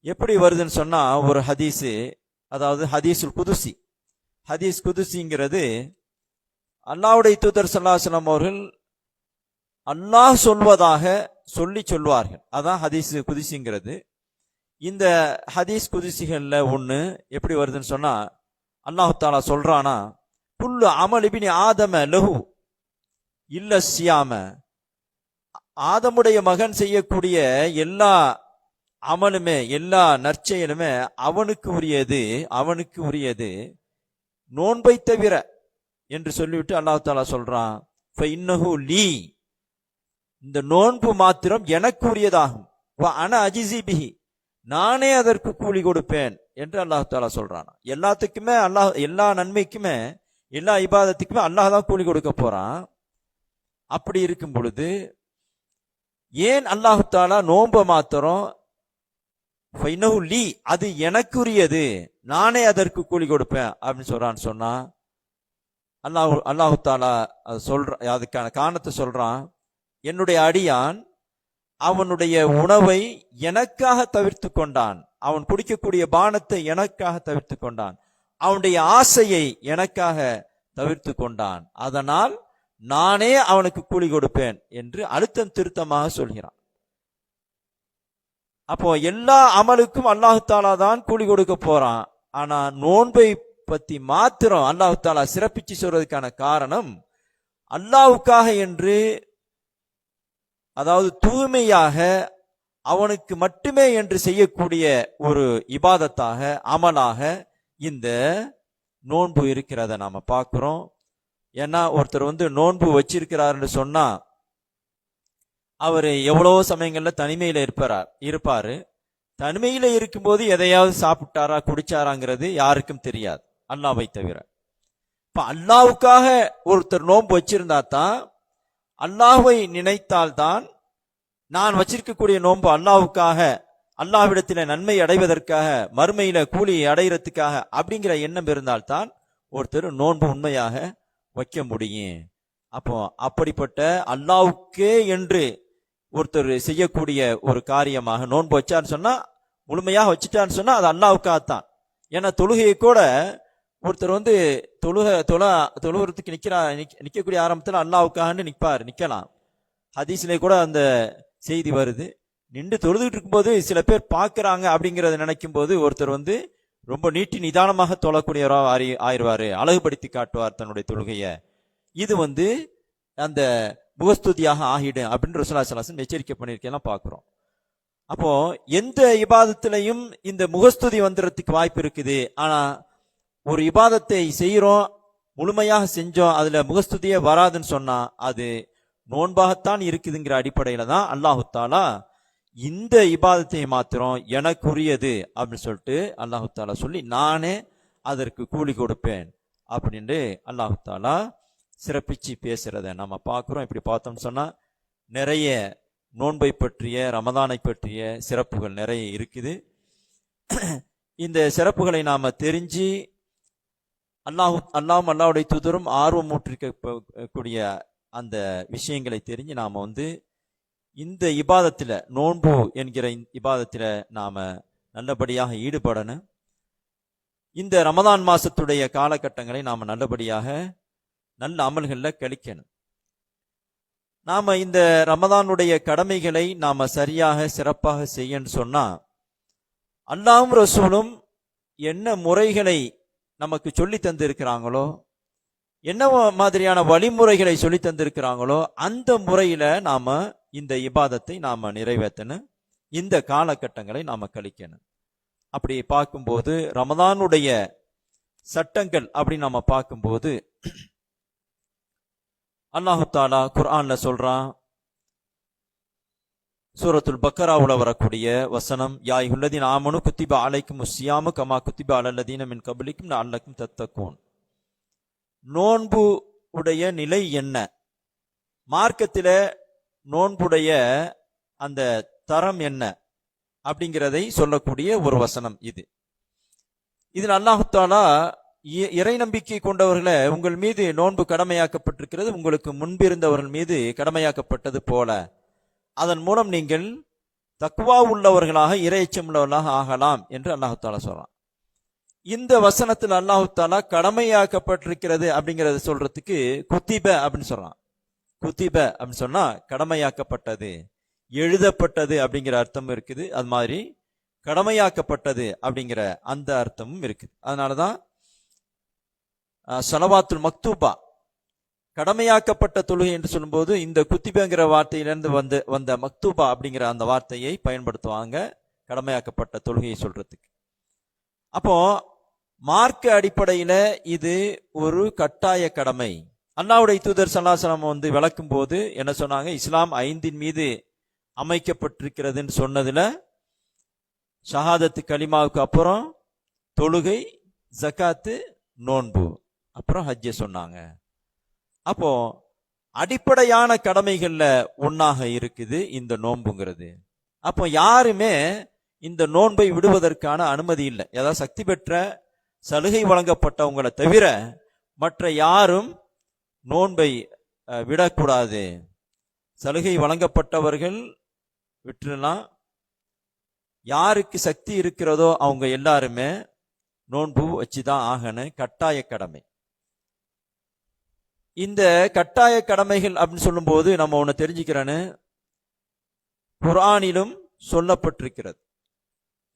எப்படி வருதுன்னு சொன்னா, ஒரு ஹதீஸ், அதாவது ஹதீஸுல் குதுசி. ஹதீஸ் குதுசிங்கிறது அல்லாஹ்வுடைய தூதர் ஸல்லல்லாஹு அலைஹி வஸல்லம் அவர்கள் அல்லாஹ் சொல்வதாக சொல்வார்கள். அதான் ஹதீஸ் குதுசிங்கிறது. இந்த ஹதீஸ் குதுசிகள்ல ஒண்ணு எப்படி வருதுன்னு சொன்னா, அல்லாஹ் தஆலா சொல்றானா, குல்லு அமல் இப்னி ஆதம லஹு இல்ல சியாம, ஆதமுடைய மகன் செய்யக்கூடிய எல்லா அமலுமே, எல்லா நற்செயலுமே அவனுக்கு உரியது நோன்பை தவிர என்று சொல்லிவிட்டு அல்லாஹ் தஆலா சொல்றான், ஃபஇன்னஹு லீ, இந்த நோன்பு மாத்திரம் எனக்கு உரியதாகும், வ அன அஜிஸி பிஹி, நானே அதற்கு கூலி கொடுப்பேன் என்று அல்லாஹ் தஆலா சொல்றான். எல்லாத்துக்குமே அல்லாஹ், எல்லா நன்மைக்குமே எல்லா இபாதத்துக்குமே அல்லாஹ் தான் கூலி கொடுக்க போறான். அப்படி இருக்கும் பொழுது ஏன் அல்லாஹ் தஆலா நோன்ப மாத்திரம் ஃபஇன்னஹு லீ, அது எனக்குரியது, நானே அதற்கு கூலி கொடுப்பேன் அப்படின்னு சொல்றான்னு சொன்னா, அல்லாஹ் தஆலா அதுக்கான காரணத்தை சொல்றான், என்னுடைய அடியான் அவனுடைய உணவை எனக்காக தவிர்த்து கொண்டான், அவன் குடிக்கக்கூடிய பானத்தை எனக்காக தவிர்த்து கொண்டான், அவனுடைய ஆசையை எனக்காக தவிர்த்து கொண்டான், அதனால் நானே அவனுக்கு கூலி கொடுப்பேன் என்று அழுத்தம் திருத்தமாக சொல்கிறான். அப்போ எல்லா அமலுக்கும் அல்லாஹ் தஆலா தான் கூலி கொடுக்க போறான். ஆனா நோன்பை பத்தி மாத்திரம் அல்லாஹ் தஆலா சிறப்பிச்சு சொல்றதுக்கான காரணம், அல்லாஹ்வுக்காக என்று, அதாவது தூய்மையாக அவனுக்கு மட்டுமே என்று செய்யக்கூடிய ஒரு இபாதத்தாக, அமலாக இந்த நோன்பு இருக்கிறத நாம பார்க்கிறோம். ஏன்னா ஒருத்தர் நோன்பு வச்சிருக்கிறாருன்னு சொன்னா, அவரு எவ்வளவோ சமயங்கள்ல தனிமையில இருப்பாரு. தனிமையில இருக்கும்போது எதையாவது சாப்பிட்டாரா குடிச்சாராங்கிறது யாருக்கும் தெரியாது, அல்லாஹ்வை தவிர. இப்ப அல்லாஹ்வுக்காக ஒருத்தர் நோன்பு வச்சிருந்தா தான், அல்லாஹ்வை நினைத்தால்தான், நான் வச்சிருக்கக்கூடிய நோன்பு அல்லாஹ்வுக்காக, அல்லாஹ்விடத்தில நன்மை அடைவதற்காக, மறுமையில கூலி அடைகிறதுக்காக அப்படிங்கிற எண்ணம் இருந்தால்தான் ஒருத்தர் நோன்பு உண்மையாக வைக்க முடியும். அப்போ அப்படிப்பட்ட அல்லாஹ்வுக்கே என்று ஒருத்தர் செய்யக்கூடிய ஒரு காரியமாக நோன்பு வச்சான்னு சொன்னா, முழுமையாக வச்சுட்டான்னு சொன்னா அது அல்லாஹ்வுக்காகத்தான். ஏன்னா தொழுகையை கூட ஒருத்தர் தொழுகிறதுக்கு நிக்கக்கூடிய ஆரம்பத்தில் அல்லாஹ்வுக்காகன்னு நிக்கலாம். ஹதீஸ்ல கூட அந்த செய்தி வருது. நின்று தொழுதுகிட்டு இருக்கும்போது சில பேர் பார்க்கறாங்க அப்படிங்கறத நினைக்கும் போது ஒருத்தர் ரொம்ப நீட்டி நிதானமாக தொழக்கூடியவராக ஆயிடுவாரு, அழகுபடுத்தி காட்டுவார் தன்னுடைய தொழுகைய. இது அந்த முகஸ்துதியாக ஆகிடும் அப்படின்னு ரசூலுல்லாஹி ஸல்லல்லாஹு அலைஹி வஸல்லம் எச்சரிக்கை பண்ணிருக்கலாம் பார்க்கிறோம். அப்போ எந்த இபாதத்திலையும் இந்த முகஸ்துதி வந்துறதுக்கு வாய்ப்பு இருக்குது. ஆனா ஒரு இபாதத்தை செய்யறோம், முழுமையாக செஞ்சோம், அதுல முகஸ்துதியே வராதுன்னு சொன்னா அது நோன்பாகத்தான் இருக்குதுங்கிற அடிப்படையில தான் அல்லாஹு தாலா இந்த இபாதத்தை மாத்திரம் எனக்குரியது அப்படின்னு சொல்லிட்டு அல்லாஹு தாலா சொல்லி நானே அதற்கு கூலி கொடுப்பேன் அப்படின்னு அல்லாஹு தாலா சிறப்பிச்சு பேசுறத நம்ம பார்க்கிறோம். இப்படி பார்த்தோம்னு சொன்னா நிறைய நோன்பை பற்றிய, ரமதானை பற்றிய சிறப்புகள் நிறைய இருக்குது. இந்த சிறப்புகளை நாம தெரிஞ்சு அல்லாஹ்வுடைய தூதரும் ஆர்வம் ஊற்றிருக்கக்கூடிய அந்த விஷயங்களை தெரிஞ்சு நாம இந்த இபாதத்துல, நோன்பு என்கிற இபாதத்துல நாம நல்லபடியாக ஈடுபடணும். இந்த ரமதான் மாசத்துடைய காலகட்டங்களை நாம நல்லபடியாக நல்ல அமல்கள்ல கழிக்கணும். நாம இந்த ரமதானுடைய கடமைகளை நாம சரியாக சிறப்பாக செய்யன்னு சொன்னா, அல்லாஹ்வும் ரசூலும் என்ன முறைகளை நமக்கு சொல்லி தந்திருக்கிறாங்களோ, என்ன மாதிரியான வழிமுறைகளை சொல்லி தந்திருக்கிறாங்களோ அந்த முறையில நாம இந்த இபாதத்தை நாம நிறைவேற்றணும். இந்த காலகட்டங்களை நாம கழிக்கணும். அப்படி பார்க்கும்போது ரமதானுடைய சட்டங்கள் அப்படி நாம பார்க்கும்போது அல்லாஹு தாலா குர்ஆன்ல சொல்றான். சூரத்துல் பக்கராவுல வரக்கூடிய வசனம், யா அய்யுஹல்லதீன ஆமனு குத்திப அலைக்குமுஸ் ஸியாமு கமா குத்திப அலல்லதீன மின் கப்லிக்கும் லஅல்லக்கும் தத்தகூன். நோன்பு உடைய நிலை என்ன, மார்க்கத்தில நோன்புடைய அந்த தரம் என்ன அப்படிங்கிறதை சொல்லக்கூடிய ஒரு வசனம் இது. இதில் அல்லாஹு தஆலா இறை நம்பிக்கை கொண்டவர்களை உங்கள் மீது நோன்பு கடமையாக்கப்பட்டிருக்கிறது, உங்களுக்கு முன்பிருந்தவர்கள் மீது கடமையாக்கப்பட்டது போல, அதன் மூலம் நீங்கள் தக்வா உள்ளவர்களாக, இறையச்சம் உள்ளவர்களாக ஆகலாம் என்று அல்லாஹு தஆலா சொல்றான். இந்த வசனத்தில் அல்லாஹு தஆலா கடமையாக்கப்பட்டிருக்கிறது அப்படிங்கறத சொல்றதுக்கு குத்திப அப்படின்னு சொல்றான். குத்திப அப்படின்னு சொன்னா கடமையாக்கப்பட்டது, எழுதப்பட்டது அப்படிங்கிற அர்த்தம் இருக்குது. அது மாதிரி கடமையாக்கப்பட்டது அப்படிங்கிற அந்த அர்த்தமும் இருக்குது. அதனாலதான் ஸலவாத்துல் மக்தூபா, கடமையாக்கப்பட்ட தொழுகை என்று சொல்லும்போது இந்த குத்திபங்கிற வார்த்தையிலிருந்து வந்த மக்தூபா அப்படிங்கிற அந்த வார்த்தையை பயன்படுத்துவாங்க கடமையாக்கப்பட்ட தொழுகையை சொல்றதுக்கு. அப்போ மார்க்க அடிப்படையில இது ஒரு கட்டாய கடமை. அல்லாஹ்வுடைய தூதர் ஸல்லல்லாஹு அலைஹி வஸல்லம் விளக்கும் போது என்ன சொன்னாங்க, இஸ்லாம் 5 மீது அமைக்கப்பட்டிருக்கிறதுன்னு சொன்னதுல ஷஹாதத்து கலிமாவுக்கு அப்புறம் தொழுகை, ஜகாத்து, நோன்பு, அப்புறம் ஹஜ்ஜை சொன்னாங்க. அப்போ அடிப்படையான கடமைகள்ல ஒன்னாக இருக்குது இந்த நோன்புங்கிறது. அப்போ யாருமே இந்த நோன்பை விடுவதற்கான அனுமதி இல்லை. ஏதாவது சக்தி பெற்ற சலுகை வழங்கப்பட்டவங்களை தவிர மற்ற யாரும் நோன்பை விடக்கூடாது. சலுகை வழங்கப்பட்டவர்கள் விட்டுலாம், யாருக்கு சக்தி இருக்கிறதோ அவங்க எல்லாருமே நோன்பு வச்சுதான் ஆகணும், கட்டாய கடமை. இந்த கட்டாய கடமைகள் அப்படின்னு சொல்லும் போது நம்ம ஒண்ணு தெரிஞ்சுக்கிறோன்னு, குர்ஆனிலும் சொல்லப்பட்டிருக்கிறது.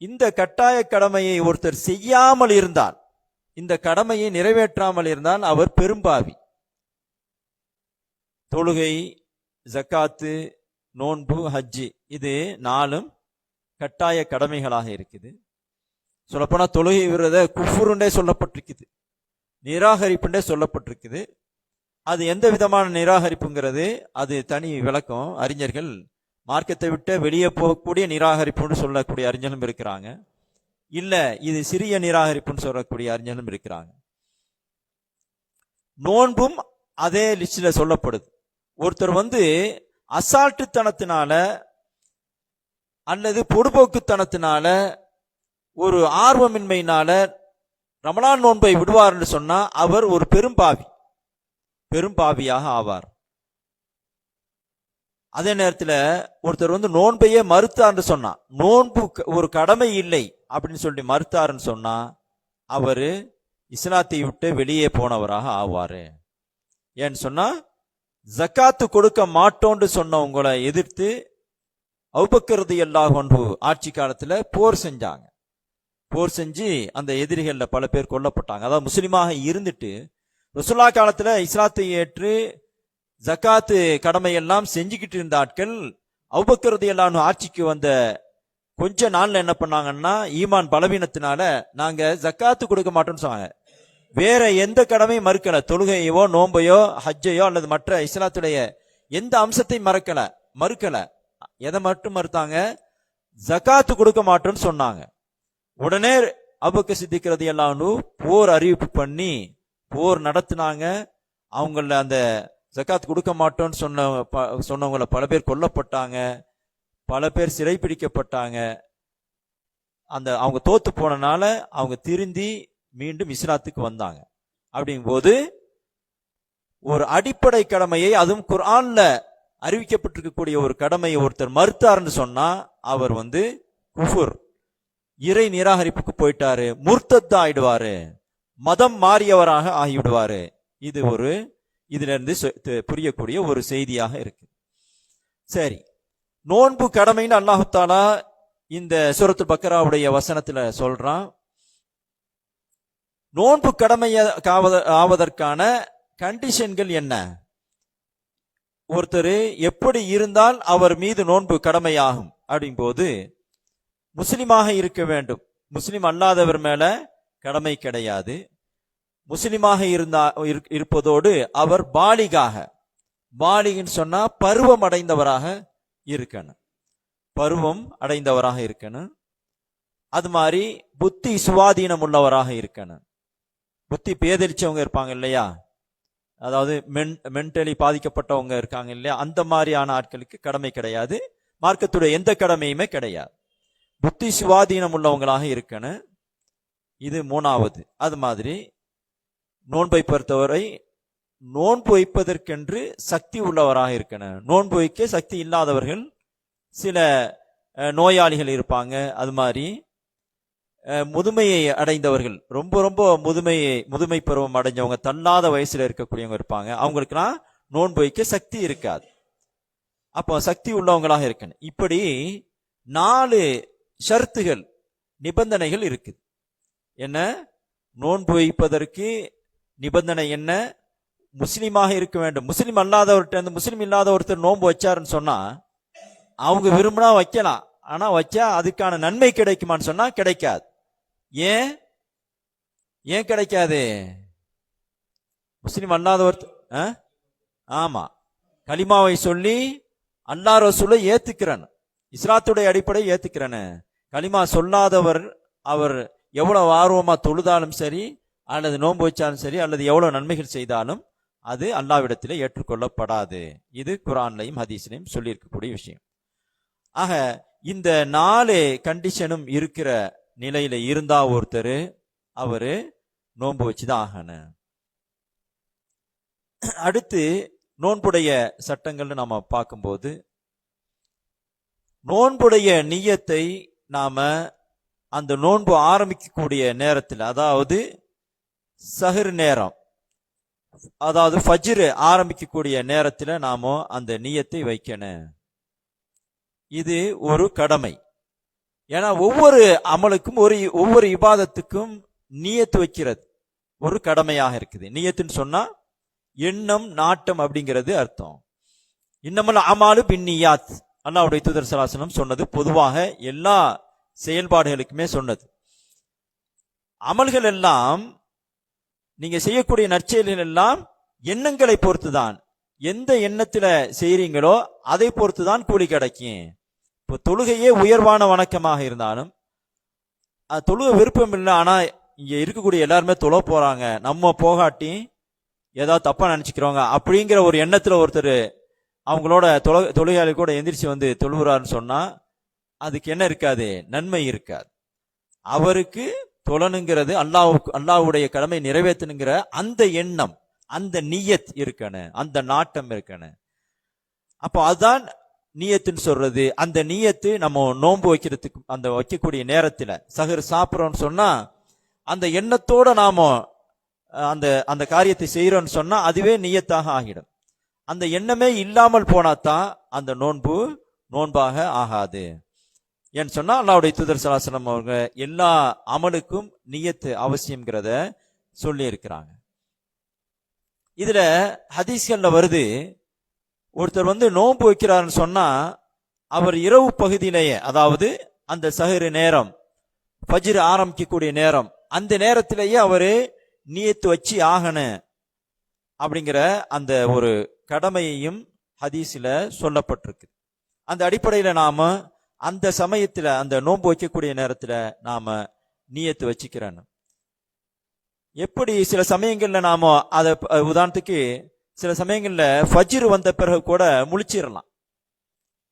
இந்த கட்டாய கடமையை ஒருத்தர் செய்யாமல் இருந்தால், இந்த கடமையை நிறைவேற்றாமல் இருந்தால் அவர் பெரும்பாவி. தொழுகை, ஜக்காத்து, நோன்பு, ஹஜ்ஜி, இது 4 கட்டாய கடமைகளாக இருக்குது. சொல்லப்போனா தொழுகை விரத குஃபுருண்டே சொல்லப்பட்டிருக்குது, நிராகரிப்புண்டே சொல்லப்பட்டிருக்குது. அது எந்த விதமான நிராகரிப்புங்கிறது அது தனி விளக்கம். அறிஞர்கள் மார்க்கத்தை விட்டு வெளியே போகக்கூடிய நிராகரிப்புன்னு சொல்லக்கூடிய அறிஞர்களும் இருக்கிறாங்க, இல்ல இது சிறிய நிராகரிப்புன்னு சொல்லக்கூடிய அறிஞர்களும் இருக்கிறாங்க. நோன்பும் அதே லிஸ்ட்ல சொல்லப்படுது. ஒருத்தர் அசால்ட்டுத்தனத்தினால அல்லது பொடுபோக்குத்தனத்தினால, ஒரு ஆர்வமின்மையினால ரமலான் நோன்பை விடுவார்னு சொன்னா அவர் ஒரு பெரும்பாவி. பெரும் பாவியாக ஆவார். அதே நேரத்தில் ஒருத்தர் நோன்பையே மறுத்தார்னு சொன்னா, நோன்பு ஒரு கடமை இல்லை அப்படின்னு சொல்லி மறுத்தாருன்னு சொன்னா அவரு இஸ்லாத்தை விட்டு வெளியே போனவராக ஆவாரு. ஏன்னு சொன்னா ஜக்காத்து கொடுக்க மாட்டோன்னு சொன்னவங்களை எதிர்த்து அபூபக்கர் ரலியல்லாஹு அன்ஹு ஆட்சி காலத்துல போர் செஞ்சாங்க. போர் செஞ்சு அந்த எதிரிகள்ல பல பேர் கொல்லப்பட்டாங்க. அதாவது முஸ்லிமாக இருந்துட்டு ரசூலுல்லாஹ் காலத்துல இஸ்லாத்தை ஏற்று ஜக்காத்து கடமையெல்லாம் செஞ்சுக்கிட்டு இருந்த ஆட்கள் அபூபக்கர் ரலியல்லாஹு அன்ஹு ஆட்சிக்கு வந்த கொஞ்ச நாள்ல என்ன பண்ணாங்கன்னா, ஈமான் பலவீனத்தினால நாங்க ஜக்காத்து கொடுக்க மாட்டோம்னு சொன்னாங்க. வேற எந்த கடமையும் மறுக்கல, தொழுகையோ நோன்பையோ ஹஜ்ஜையோ அல்லது மற்ற இஸ்லாத்துடைய எந்த அம்சத்தையும் மறுக்கல. எதை மட்டும் மறுத்தாங்க? ஜக்காத்து கொடுக்க மாட்டோம்னு சொன்னாங்க. உடனே அபூபக்கர் சித்திக் ரலியல்லாஹு அன்ஹு போர் அறிவிப்பு பண்ணி போர் நடத்தினாங்க. அவங்கள அந்த ஜக்காத் கொடுக்க மாட்டோம்னு சொன்னவங்கள பல பேர் கொல்லப்பட்டாங்க, பல பேர் சிறைப்பிடிக்கப்பட்டாங்க. அவங்க தோத்து போனனால அவங்க திருந்தி மீண்டும் இஸ்லாத்துக்கு வந்தாங்க. அப்படிங்கும்போது ஒரு அடிப்படை கடமையை, அதுவும் குர்ஆன்ல அறிவிக்கப்பட்டிருக்கக்கூடிய ஒரு கடமையை ஒருத்தர் மறுத்தாருன்னு சொன்னா அவர் குஃபுர், இறை நிராகரிப்புக்கு போயிட்டாரு, முர்த்தத் ஆயிடுவாரு, மதம் மாறியவராக ஆகிவிடுவாரு. இது இதுல இருந்து புரியக்கூடிய ஒரு செய்தியாக இருக்கு. சரி, நோன்பு கடமைன்னு அல்லாஹு தஆலா இந்த சூரத்துல் பக்கராவுடைய வசனத்துல சொல்றான். நோன்பு கடமை ஆவதற்கான கண்டிஷன்கள் என்ன? ஒருத்தர் எப்படி இருந்தால் அவர் மீது நோன்பு கடமையாகும் அப்படிங்கும்போது முஸ்லிமாக இருக்க வேண்டும். முஸ்லிம் அல்லாதவர் மேல கடமை கிடையாது. முஸ்லிமாக இருப்பதோடு அவர் பாலிகன்னு சொன்னா பருவம் அடைந்தவராக இருக்கணும். அது மாதிரி புத்தி சுவாதீனம் உள்ளவராக இருக்கணும். புத்தி பேதலிச்சவங்க இருப்பாங்க இல்லையா, அதாவது மென்டலி பாதிக்கப்பட்டவங்க இருக்காங்க இல்லையா, அந்த மாதிரியான ஆட்களுக்கு கடமை கிடையாது. மார்க்கத்துடைய எந்த கடமையுமே கிடையாது. புத்தி சுவாதீனம் உள்ளவங்களாக இருக்கணும். இது மூணாவது. அது மாதிரி நோன்பை பொறுத்தவரை நோன்பு வைப்பதற்கென்று சக்தி உள்ளவராக இருக்கணும். நோன்பு வைக்க சக்தி இல்லாதவர்கள், சில நோயாளிகள் இருப்பாங்க, அது மாதிரி முதுமையை அடைந்தவர்கள், ரொம்ப முதுமை பருவம் அடைஞ்சவங்க, தள்ளாத வயசுல இருக்கக்கூடியவங்க இருப்பாங்க. அவங்களுக்குலாம் நோன்பு வைக்க சக்தி இருக்காது. அப்போ சக்தி உள்ளவங்களாக இருக்கணும். இப்படி 4 ஷர்த்துகள், நிபந்தனைகள் இருக்குது. என்ன? நோன்பு வைப்பதற்கு நிபந்தனை என்ன? முஸ்லீமாக இருக்க வேண்டும். முஸ்லீம் அல்லாதவர்கிட்ட முஸ்லீம் இல்லாத ஒருத்தர் நோன்பு வச்சாருன்னு சொன்னா அவங்க விரும்பினா வைக்கலாம், ஆனா வச்சா அதுக்கான நன்மை கிடைக்குமான்னு சொன்னா கிடைக்காது. ஏன் கிடைக்காது? முஸ்லீம் அல்லாதவர் ஆமா, கலிமாவை சொல்லி அல்லாஹ் ரசூலை ஏத்துக்கிறேன், இஸ்லாத்துடைய அடிப்படை ஏத்துக்கிறேன்னு. கலிமா சொல்லாதவர் அவர் எவ்வளவு ஆர்வமா தொழுதாலும் சரி, அல்லது நோன்பு வச்சாலும் சரி, அல்லது எவ்வளவு நன்மைகள் செய்தாலும் அது அல்லாஹ்விடத்திலே ஏற்றுக்கொள்ளப்படாது. இது குர்ஆன்லையும் ஹதீஸ்லையும் சொல்லி இருக்கக்கூடிய விஷயம். ஆக இந்த 4 கண்டிஷனும் இருக்கிற நிலையில இருந்தா ஒருத்தர் அவரு நோன்பு வச்சுதான் ஆகணும். அடுத்து நோன்புடைய சட்டங்கள்னு நாம பார்க்கும்போது, நோன்புடைய நியத்தை நாம அந்த நோன்பு ஆரம்பிக்கக்கூடிய நேரத்தில், அதாவது சஹர் நேரம், அதாவது ஃபஜ்ர் ஆரம்பிக்கக்கூடிய நேரத்தில் நாம அந்த நியத்தை வைக்கணும். இது ஒரு கடமை. ஏன்னா ஒவ்வொரு அமலுக்கும் ஒவ்வொரு இபாதத்துக்கும் நியத்து வைக்கிறது ஒரு கடமையாக இருக்குது. நியத்துன்னு சொன்னா எண்ணம், நாட்டம் அப்படிங்கிறது அர்த்தம். இன்னமல் அமாலு பின்னியாத், அல்லாஹ்வுடைய தூதர் ஸல்லல்லாஹு அலைஹி வஸல்லம் சொன்னது, பொதுவாக எல்லா செயல்பாடுகளுக்குமே சொன்னது. அமல்கள் எல்லாம், நீங்க செய்யக்கூடிய நற்செயல்கள் எல்லாம் எண்ணங்களை பொறுத்துதான். எந்த எண்ணத்துல செய்றீங்களோ அதை பொறுத்துதான் கூலி கிடைக்கும். இப்போ தொழுகையே உயர்வான வணக்கமாக இருந்தாலும் தொழுக விருப்பம் இல்லை, ஆனா இங்க இருக்கக்கூடிய எல்லாருமே தொழ போறாங்க, நம்ம போகாட்டி ஏதாவது தப்பா நினைச்சுக்கிறவங்க அப்படிங்கிற ஒரு எண்ணத்துல ஒருத்தர் அவங்களோட தொழுகையாளி கூட எந்திரிச்சு தொழுகிறாருன்னு சொன்னா அதுக்கு என்ன இருக்காது? நன்மை இருக்காது. அவருக்கு தொழனுங்கிறது, அல்லாஹ்வுடைய கடமை நிறைவேற்றணுங்கிற அந்த எண்ணம், அந்த நியத் இருக்கணும், அந்த நாட்டம் இருக்கணும். அப்போ அதுதான் நியத்துன்னு சொல்றது. அந்த நியத்து நம்ம நோன்பு வைக்கிறதுக்கு அந்த வைக்கக்கூடிய நேரத்துல சஹர் சாப்பிட்றோம்னு சொன்னா அந்த எண்ணத்தோட நாம அந்த அந்த காரியத்தை செய்யறோம்னு சொன்னா அதுவே நியத்தாக ஆகிடும். அந்த எண்ணமே இல்லாமல் போனாதான் அந்த நோன்பு நோன்பாக ஆகாது. ஏன்னு சொன்னா அல்லாஹ்வுடைய தூதர் ஸல்லல்லாஹு அலைஹி வஸல்லம் அவங்க எல்லா அமலுக்கும் நியத்து அவசியம்ங்கிறத சொல்லி இருக்கிறாங்க. இதுல ஹதீஸ்கள்ல வருது, ஒருத்தர் நோன்பு வைக்கிறாருன்னு சொன்னா அவர் இரவு பகுதியிலேயே, அதாவது அந்த சஹர் நேரம், ஃபஜ்ர் ஆரம்பிக்கக்கூடிய நேரம், அந்த நேரத்திலேயே அவரு நியத்து வச்சு ஆகணும் அப்படிங்கிற அந்த ஒரு கடமையையும் ஹதீஸ்ல சொல்லப்பட்டிருக்கு. அந்த அடிப்படையில நாம அந்த சமயத்துல அந்த நோன்பு வைக்கக்கூடிய நேரத்துல நாம நியத்து வச்சுக்கிறோம். எப்படி சில சமயங்கள்ல நாம அத உதாரணத்துக்கு சில சமயங்கள்ல ஃபஜ்ர் வந்த பிறகு கூட முழிச்சிடலாம்.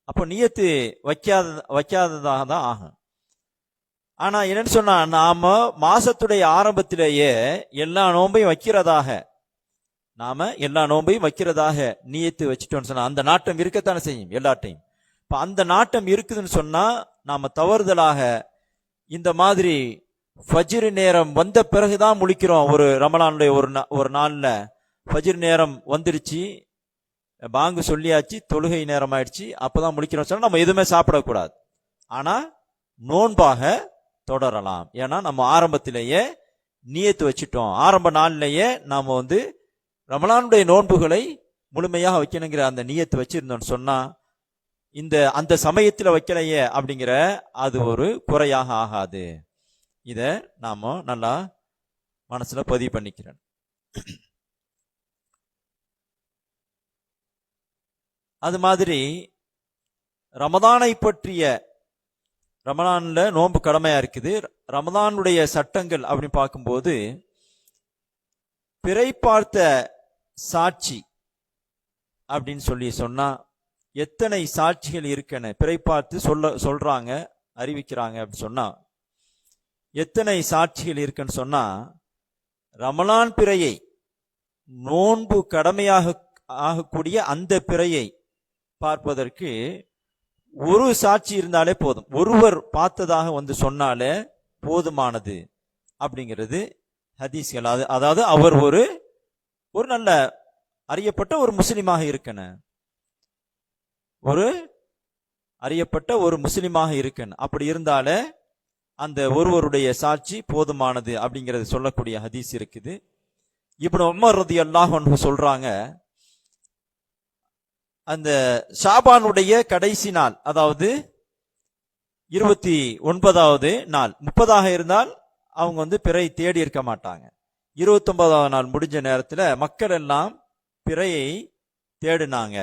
அப்போ நியத்து வைக்காததாக தான் ஆகும். ஆனா என்னன்னு சொன்னா நாம மாசத்துடைய ஆரம்பத்திலேயே எல்லா நோன்பையும் வைக்கிறதாக நியத்து வச்சுட்டோம்னு சொன்னா அந்த நாட்டம் இருக்கத்தானே செய்யும் எல்லாட்டையும். இப்ப அந்த நாட்டம் இருக்குதுன்னு சொன்னா நாம தவறுதலாக இந்த மாதிரி ஃபஜ்ர் நேரம் வந்த பிறகுதான் முழிக்கிறோம். ஒரு ரமலானுடைய ஒரு நாள்ல ஃபஜ்ர் நேரம் வந்துருச்சு, பாங்கு சொல்லியாச்சு, தொழுகை நேரம் ஆயிடுச்சு, அப்பதான் முழிக்கிறோம் சொன்னா நம்ம எதுவுமே சாப்பிடக்கூடாது. ஆனா நோன்பாக தொடரலாம். ஏன்னா நம்ம ஆரம்பத்திலேயே நியத்து வச்சுட்டோம். ஆரம்ப நாள்லயே நாம ரமலானுடைய நோன்புகளை முழுமையாக வைக்கணுங்கிற அந்த நியத்து வச்சிருந்தோம்னு சொன்னா அந்த சமயத்துல வைக்கலையே அப்படிங்கிற அது ஒரு குறையாக ஆகாது. இத நாம நல்லா மனசுல பதிவு பண்ணிக்கிறேன். அது மாதிரி ரமதானை பற்றிய, ரமலான்ல நோன்பு கடமையா இருக்குது, ரமதானுடைய சட்டங்கள் அப்படின்னு பார்க்கும்போது பிறை பார்த்த சாட்சி அப்படின்னு சொன்னா எத்தனை சாட்சிகள் இருக்குன்னு பிறை பார்த்து சொல்றாங்க, அறிவிக்கிறாங்க அப்படின்னு சொன்னா எத்தனை சாட்சிகள் இருக்குன்னு சொன்னா ரமலான் பிறையை, நோன்பு கடமையாக ஆகக்கூடிய அந்த பிறையை பார்ப்பதற்கு ஒரு சாட்சி இருந்தாலே போதும், ஒருவர் பார்த்ததாக சொன்னாலே போதுமானது அப்படிங்கிறது ஹதீஸ்கள். அதாவது அவர் ஒரு நல்ல அறியப்பட்ட ஒரு முஸ்லிமாக இருக்கணும், ஒரு அறியப்பட்ட ஒரு முஸ்லிமாக இருக்கணும். அப்படி இருந்தாலே அந்த ஒருவருடைய சாட்சி போதுமானது அப்படிங்கிறது சொல்லக்கூடிய ஹதீஸ் இருக்குது. இப்னு உமர் ரலியல்லாஹு அன்ஹு சொல்றாங்க, அந்த ஷாபானுடைய கடைசி நாள், அதாவது 29வது நாள், 30ஆக இருந்தால் அவங்க பிறை தேடி இருக்க மாட்டாங்க. 29வது நாள் முடிஞ்ச நேரத்துல மக்கள் எல்லாம் பிறையை தேடினாங்க.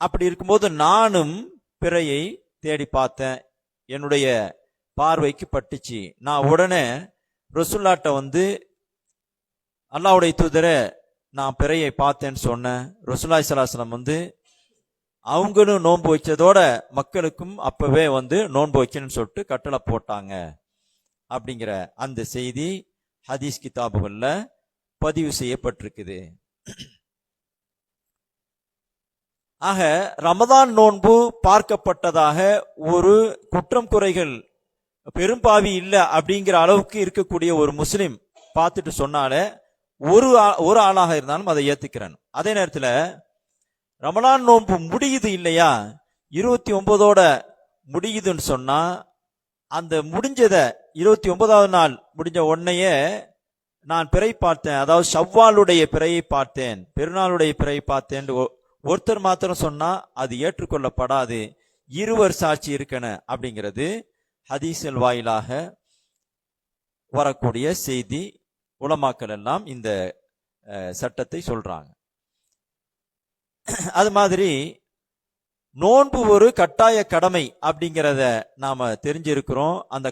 அப்படி இருக்கும்போது நானும் பிறையை தேடி பார்த்தேன், என்னுடைய பார்வைக்கு பட்டுச்சு. நான் உடனே ரசூலுல்லாஹ்ட்ட அல்லாஹ்வுடைய தூதரே நான் பிறையை பார்த்தேன்னு சொன்னேன். ரசூலுல்லாஹி ஸல்லல்லாஹு அலைஹி வஸல்லம் அவங்களும் நோன்பு வச்சதோட மக்களுக்கும் அப்பவே நோன்பு வைக்கணும்னு சொல்லிட்டு கட்டளை போட்டாங்க அப்படிங்கிற அந்த செய்தி ஹதீஸ் கிதாபுகள்ல பதிவு செய்யப்பட்டிருக்குது. ஆக ரமதான் நோன்பு பார்க்கப்பட்டதாக ஒரு குற்றம் குறைகள் பெரும்பாவி இல்லை அப்படிங்கிற அளவுக்கு இருக்கக்கூடிய ஒரு முஸ்லிம் பார்த்துட்டு சொன்னாலே ஒரு ஆளாக இருந்தாலும் அதை ஏத்துக்கிறேன். அதே நேரத்துல ரமலான் நோன்பு முடியுது இல்லையா, 29ஓட முடியுதுன்னு சொன்னா அந்த முடிஞ்சத 29வது நாள் முடிஞ்ச உடனேயே நான் பிறை பார்த்தேன், அதாவது ஷவ்வாலுடைய பிறையை பார்த்தேன், பெருநாளுடைய பிறையை பார்த்தேன் ஒருத்தர் மாத்திரம் சொன்னா அது ஏற்றுக்கொள்ளப்படாது, இருவர் சாட்சி இருக்கணும் அப்படிங்கிறது ஹதீஸ்கள் வாயிலாக வரக்கூடிய செய்தி. உலமாக்கள் எல்லாம் இந்த சட்டத்தை சொல்றாங்க. அது மாதிரி நோன்பு ஒரு கட்டாய கடமை அப்படிங்கிறத நாம தெரிஞ்சிருக்கிறோம். அந்த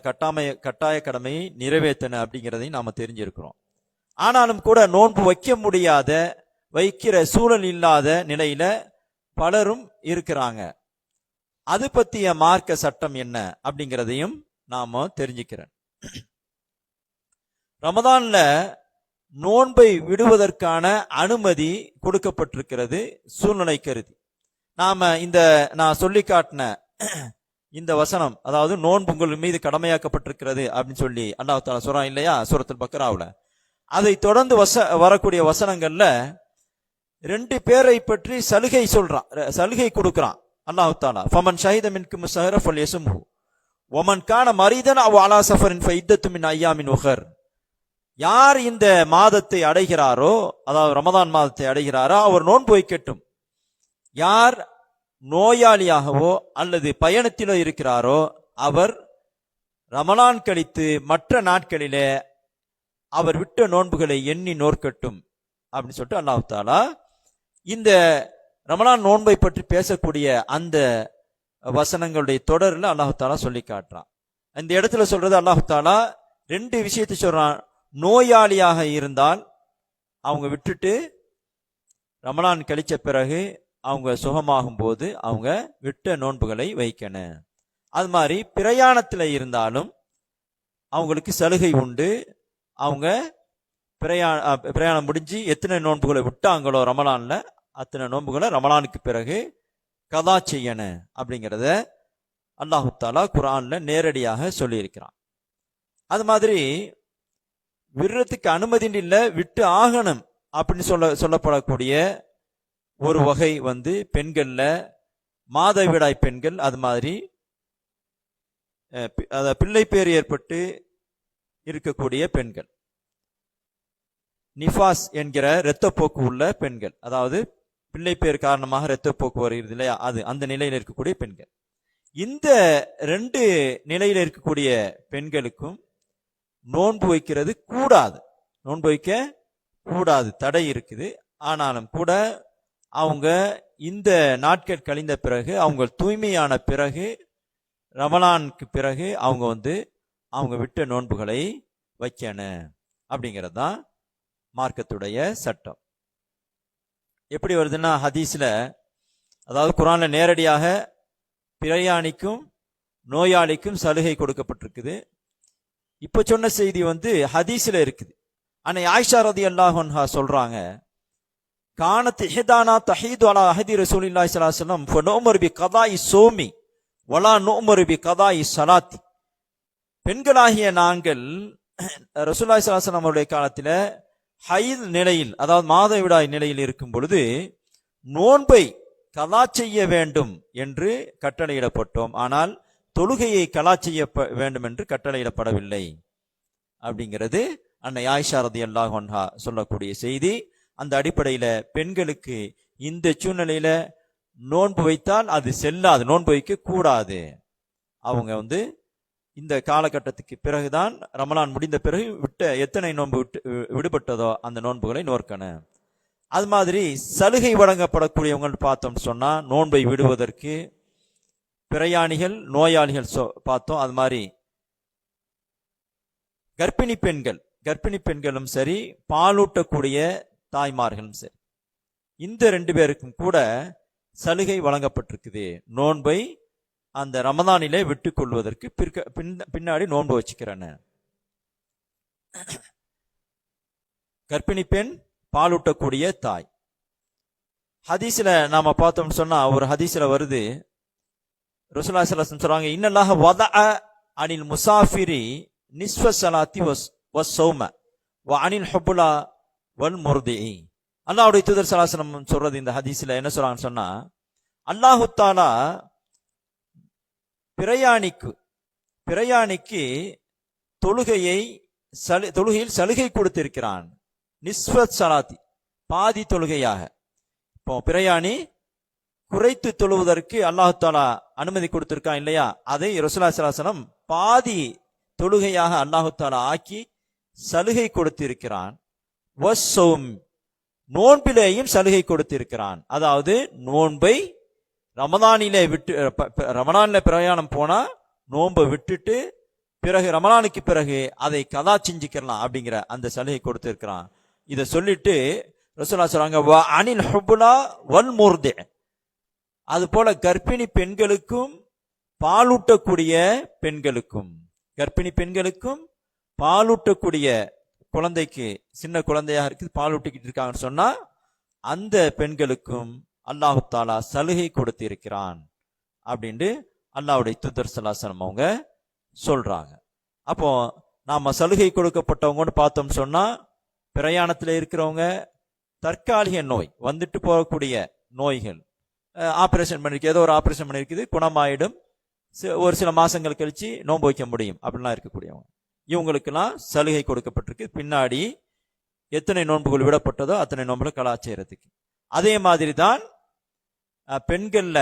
கட்டாய கடமையை நிறைவேற்றணும் அப்படிங்கிறதையும் நாம தெரிஞ்சிருக்கிறோம். ஆனாலும் கூட நோன்பு வைக்கிற சூழல் இல்லாத நிலையில பலரும் இருக்கிறாங்க. அது பத்திய மார்க்க சட்டம் என்ன அப்படிங்கிறதையும் நாம தெரிஞ்சுக்கிறோம். ரமதான்ல நோன்பை விடுவதற்கான அனுமதி கொடுக்கப்பட்டிருக்கிறது சூழ்நிலை கருதி. நான் சொல்லி காட்டின இந்த வசனம், அதாவது நோன்பு உங்கள் மீது கடமையாக்கப்பட்டிருக்கிறது அப்படின்னு சொல்லி அல்லாஹ் தஆலா சொல்றான் இல்லையா சூரத்துல் பக்ராவுல. அதை தொடர்ந்து வரக்கூடிய வசனங்கள்ல 2 பேரை பற்றி சலுகை கொடுக்கிறான் அல்லாஹ் தஆலா. ஃபமன் ஷஹித மின்கும் ஷஹர ஃபல்யஸ்முஹு வமன் கான மரீதன் அவ் அலா ஸஃபரின் ஃபஇத்தத்து மின் அய்யாமின் உஹர். யார் இந்த மாதத்தை அடைகிறாரோ, அதாவது ரமதான் மாதத்தை அடைகிறாரோ, அவர் நோன்பு வைக்கட்டும். யார் நோயாளியாகவோ அல்லது பயணத்திலோ இருக்கிறாரோ, அவர் ரமலான் கழித்து மற்ற நாட்களிலே அவர் விட்ட நோன்புகளை எண்ணி நோற்கட்டும் அப்படின்னு சொல்லிட்டு அல்லாஹ் தஆலா இந்த ரமலான் நோன்பை பற்றி பேசக்கூடிய அந்த வசனங்களுடைய தொடரில் அல்லாஹ் தஆலா சொல்லி காட்டுறான். இந்த இடத்துல சொல்றது அல்லாஹ் தஆலா 2 விஷயத்தை சொல்றான். நோயாளியாக இருந்தால் அவங்க விட்டுட்டு ரமலான் கழிச்ச பிறகு அவங்க சுகமாகும் போது அவங்க விட்ட நோன்புகளை வைக்கணும். அது மாதிரி பிரயாணத்தில் இருந்தாலும் அவங்களுக்கு சலுகை உண்டு. அவங்க பிரயாணம் முடிஞ்சு எத்தனை நோன்புகளை விட்டாங்களோ ரமலான்ல, அத்தனை நோன்புகளை ரமலானுக்கு பிறகு கதா செய்யணும் அப்படிங்கிறத அல்லாஹ் தஆலா குர்ஆன்ல நேரடியாக சொல்லியிருக்கிறான். அது மாதிரி விடுறதுக்கு அனுமதி இல்ல, விட்டு ஆகணும் அப்படின்னு சொல்லப்படக்கூடிய ஒரு வகை பெண்கள்ல மாதவிடாய் பெண்கள், அது மாதிரி பிள்ளை பேர் ஏற்பட்டு இருக்கக்கூடிய பெண்கள், நிஃபாஸ் என்கிற இரத்தப்போக்கு உள்ள பெண்கள், அதாவது பிள்ளை பேர் காரணமாக இரத்தப்போக்கு வருகிறது இல்லையா, அந்த நிலையில் இருக்கக்கூடிய பெண்கள். இந்த 2 நிலையில் இருக்கக்கூடிய பெண்களுக்கும் நோன்பு வைக்கிறது கூடாது. நோன்பு வைக்க கூடாது, தடை இருக்குது. ஆனாலும் கூட அவங்க இந்த நாட்கள் கழிந்த பிறகு, அவங்க தூய்மையான பிறகு, ரமலானுக்கு பிறகு அவங்க விட்ட நோன்புகளை வைக்கணும் அப்படிங்கிறது தான் மார்க்கத்துடைய சட்டம். எப்படி வருதுன்னா ஹதீஸ்ல, அதாவது குர்ஆன்ல நேரடியாக பிரயாணிக்கும் நோயாளிக்கும் சலுகை கொடுக்கப்பட்டிருக்குது. இப்ப சொன்ன செய்தி ஹதீஸ்ல இருக்குது. ஆனா ஆயிஷா ரலியல்லாஹு அன்ஹா சொல்றாங்க, கானத் இஹ்தானா தஹீது அலா அஹதி ரசூலில்லாஹி ஸல்லல்லாஹு அலைஹி வஸல்லம் ஃபனுமர் பி கதாஇ ஸௌமி வலா நுமர் பி கதாஇ ஸலாத்தி. பெண்களாகிய நாங்கள் ரசூலுல்லாஹி ஸல்லல்லாஹு அலைஹி வஸல்லம் அவருடைய காலத்துல ஹைத் நிலையில், அதாவது மாதவிடாய் நிலையில் இருக்கும் பொழுது நோன்பை கலா செய்ய வேண்டும் என்று கட்டளையிடப்பட்டோம். ஆனால் தொழுகையை கலா செய்ய வேண்டும் என்று கட்டளையிடப்படவில்லை அப்படிங்கிறது அன்னை ஆயிஷா ரலியல்லாஹு அன்ஹா சொல்லக்கூடிய செய்தி. அந்த அடிப்படையில பெண்களுக்கு இந்த சூழ்நிலையில நோன்பு வைத்தால் அது செல்லாது, நோன்பு வைக்க கூடாது. அவங்க இந்த காலகட்டத்துக்கு பிறகுதான், ரமலான் முடிந்த பிறகு எத்தனை நோன்பு விடுபட்டதோ அந்த நோன்புகளை நோக்கணும். அது மாதிரி சலுகை வழங்கப்படக்கூடியவங்க பார்த்தோம் சொன்னா, நோன்பை விடுவதற்கு பிரயாணிகள், நோயாளிகள் பார்த்தோம். அது மாதிரி கர்ப்பிணி பெண்களும் சரி, பாலூட்டக்கூடிய தாய்மார்களும் சரி, இந்த 2 பேருக்கும் கூட சலுகை வழங்கப்பட்டிருக்குது. நோன்பை அந்த ரமதானிலே விட்டுக் கொள்வதற்கு பின்னாடி நோன்பு வச்சுக்கிறேன்னு. கர்ப்பிணி பெண், பாலூட்டக்கூடிய தாய். ஹதீஸ்ல நாம பார்த்தோம் சொன்னா, ஒரு ஹதீஸ்ல வருது, ரசூலுல்லாஹி ஸல்லல்லாஹு அலைஹி வஸல்லம் சொல்றாங்க, இன்னல்லாஹ வதஅ அனில் முசாஃபிரி நிஸ்ஃப ஸலாத்தி வஸ்ஸௌம வ அனில் ஹுப்லா வல் முர்திஇ. அல்லாஹ்வுடைய தூதர் ஸல்லல்லாஹு அலைஹி வஸல்லம் சொல்றது இந்த ஹதீஸ்ல என்ன சொல்றாங்கன்னு சொன்னா, அல்லாஹ் தஆலா பிரயாணிக்கு தொழுகையில் சலுகை கொடுத்திருக்கிறான். நிஸ்வத் ஸலாத்தி, பாதி தொழுகையாக. இப்போ பிரயாணி குறைத்து தொழுவதற்கு அல்லாஹ் தஆலா அனுமதி கொடுத்திருக்கான் இல்லையா, அதை ரசூலுல்லாஹி ஸல்லல்லாஹு அலைஹி வஸல்லம் பாதி தொழுகையாக அல்லாஹ் தஆலா ஆக்கி சலுகை கொடுத்திருக்கிறான். வஸ்ஸௌம், நோன்பிலேயும் சலுகை கொடுத்திருக்கிறான். அதாவது நோன்பை ரமலான்ல பிரயாணம் போனா நோன்பை விட்டுட்டு பிறகு ரமலானுக்கு பிறகு அதை கதா செஞ்சுக்கலாம் அப்படிங்கிற அந்த சலுகை கொடுத்திருக்கிறான். இதை சொல்லிட்டு ரசூலுல்லாஹி சொல்றாங்க, வ அனில் ஹுப்லா வல் முர்தி. அது போல கர்ப்பிணி பெண்களுக்கும் பாலூட்டக்கூடிய பெண்களுக்கும், கர்ப்பிணி பெண்களுக்கும் பாலூட்டக்கூடிய குழந்தைக்கு சின்ன குழந்தையாக இருக்குது, பால் ஊட்டிக்கிட்டு இருக்காங்கன்னு சொன்னா அந்த பெண்களுக்கும் அல்லாஹு தாலா சலுகை கொடுத்து இருக்கிறான் அப்படின்ட்டு அல்லாஹ்வுடைய தூதர் ஸல்லல்லாஹு அலைஹி வஸல்லம் அவங்க சொல்றாங்க. அப்போ நாம சலுகை கொடுக்கப்பட்டவங்கன்னு பார்த்தோம் சொன்னா, பிரயாணத்தில் இருக்கிறவங்க, தற்காலிக நோய் வந்துட்டு போகக்கூடிய நோய்கள், ஆபரேஷன் பண்ணிருக்கு, ஏதோ ஒரு ஆபரேஷன் பண்ணிருக்குது, குணமாயிடும், ஒரு சில மாசங்கள் கழிச்சு நோன்பு வைக்க முடியும் அப்படிலாம் இருக்கக்கூடியவங்க, இவங்களுக்கெல்லாம் சலுகை கொடுக்கப்பட்டிருக்கு. பின்னாடி எத்தனை நோன்புகள் விடப்பட்டதோ அத்தனை நோன்புகளை கலா செய்யறதுக்கு. அதே மாதிரி தான் பெண்கள்ல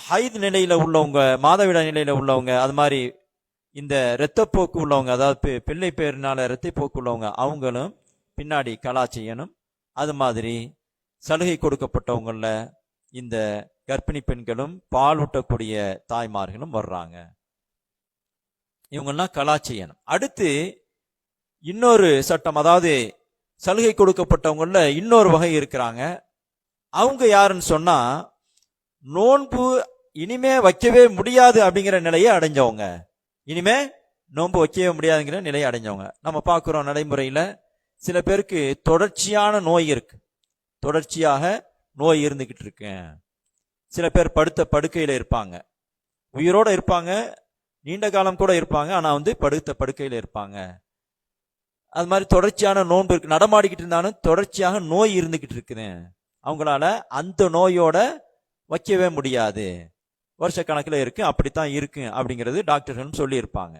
ஹைத் நிலையில உள்ளவங்க, மாதவிட நிலையில உள்ளவங்க, அது மாதிரி இந்த இரத்தப்போக்கு உள்ளவங்க, அதாவது பிள்ளை பேரினால இரத்தப்போக்கு உள்ளவங்க, அவங்களும் பின்னாடி கலா செய்யணும். அது மாதிரி சலுகை கொடுக்கப்பட்டவங்கள இந்த கர்ப்பிணி பெண்களும் பால் ஊட்டக்கூடிய தாய்மார்களும் வர்றாங்க. இவங்கெல்லாம் கலா செய்யணும். அடுத்து இன்னொரு சட்டம், அதாவது சலுகை கொடுக்கப்பட்டவங்கள இன்னொரு வகை இருக்கிறாங்க. அவங்க யாருன்னு சொன்னா, நோன்பு இனிமே வைக்கவே முடியாது அப்படிங்கிற நிலையை அடைஞ்சவங்க. இனிமே நோன்பு வைக்கவே முடியாதுங்கிற நிலையை அடைஞ்சவங்க. நம்ம பார்க்கிறோம் நடைமுறையில சில பேருக்கு தொடர்ச்சியான நோய் இருக்கு, தொடர்ச்சியாக நோய் இருந்துகிட்டு இருக்கு. சில பேர் படுத்த படுக்கையில இருப்பாங்க, உயிரோட இருப்பாங்க, நீண்ட காலம் கூட இருப்பாங்க, ஆனா படுத்த படுக்கையில இருப்பாங்க. அது மாதிரி தொடர்ச்சியான நோன்பு இருக்கு, நடமாடிக்கிட்டு இருந்தாலும் தொடர்ச்சியாக நோய் இருந்துகிட்டு இருக்குது. அவங்களால அந்த நோயோட வைக்கவே முடியாது, வருஷ கணக்கில் இருக்கு, அப்படித்தான் இருக்கு அப்படிங்கிறது டாக்டர்களும் சொல்லி இருப்பாங்க.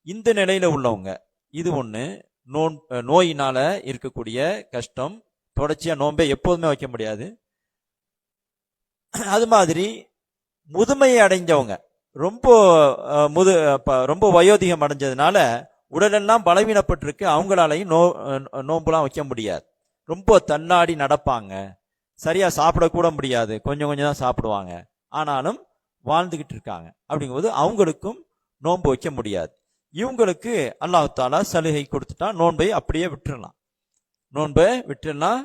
இந்த நிலையில உள்ளவங்க, இது ஒண்ணு நோயினால இருக்கக்கூடிய கஷ்டம், தொடர்ச்சியா நோன்பை எப்போதுமே வைக்க முடியாது. அது மாதிரி முதுமையை அடைஞ்சவங்க, ரொம்ப வயோதிகம் அடைஞ்சதுனால உடலெல்லாம் பலவீனப்பட்டிருக்கு, அவங்களாலையும் நோன்புலாம் வைக்க முடியாது. ரொம்ப தன்னாடி நடப்பாங்க, சரியா சாப்பிடக்கூட முடியாது, கொஞ்சம் கொஞ்சம் தான் சாப்பிடுவாங்க, ஆனாலும் வாழ்ந்துகிட்டு இருக்காங்க. அப்படிங்கும்போது அவங்களுக்கும் நோன்பு வைக்க முடியாது. இவங்களுக்கு அல்லாஹ் தாலா சலுகை கொடுத்துட்டா நோன்பை அப்படியே விட்டுறலாம். நோன்பை விட்டுறலாம்,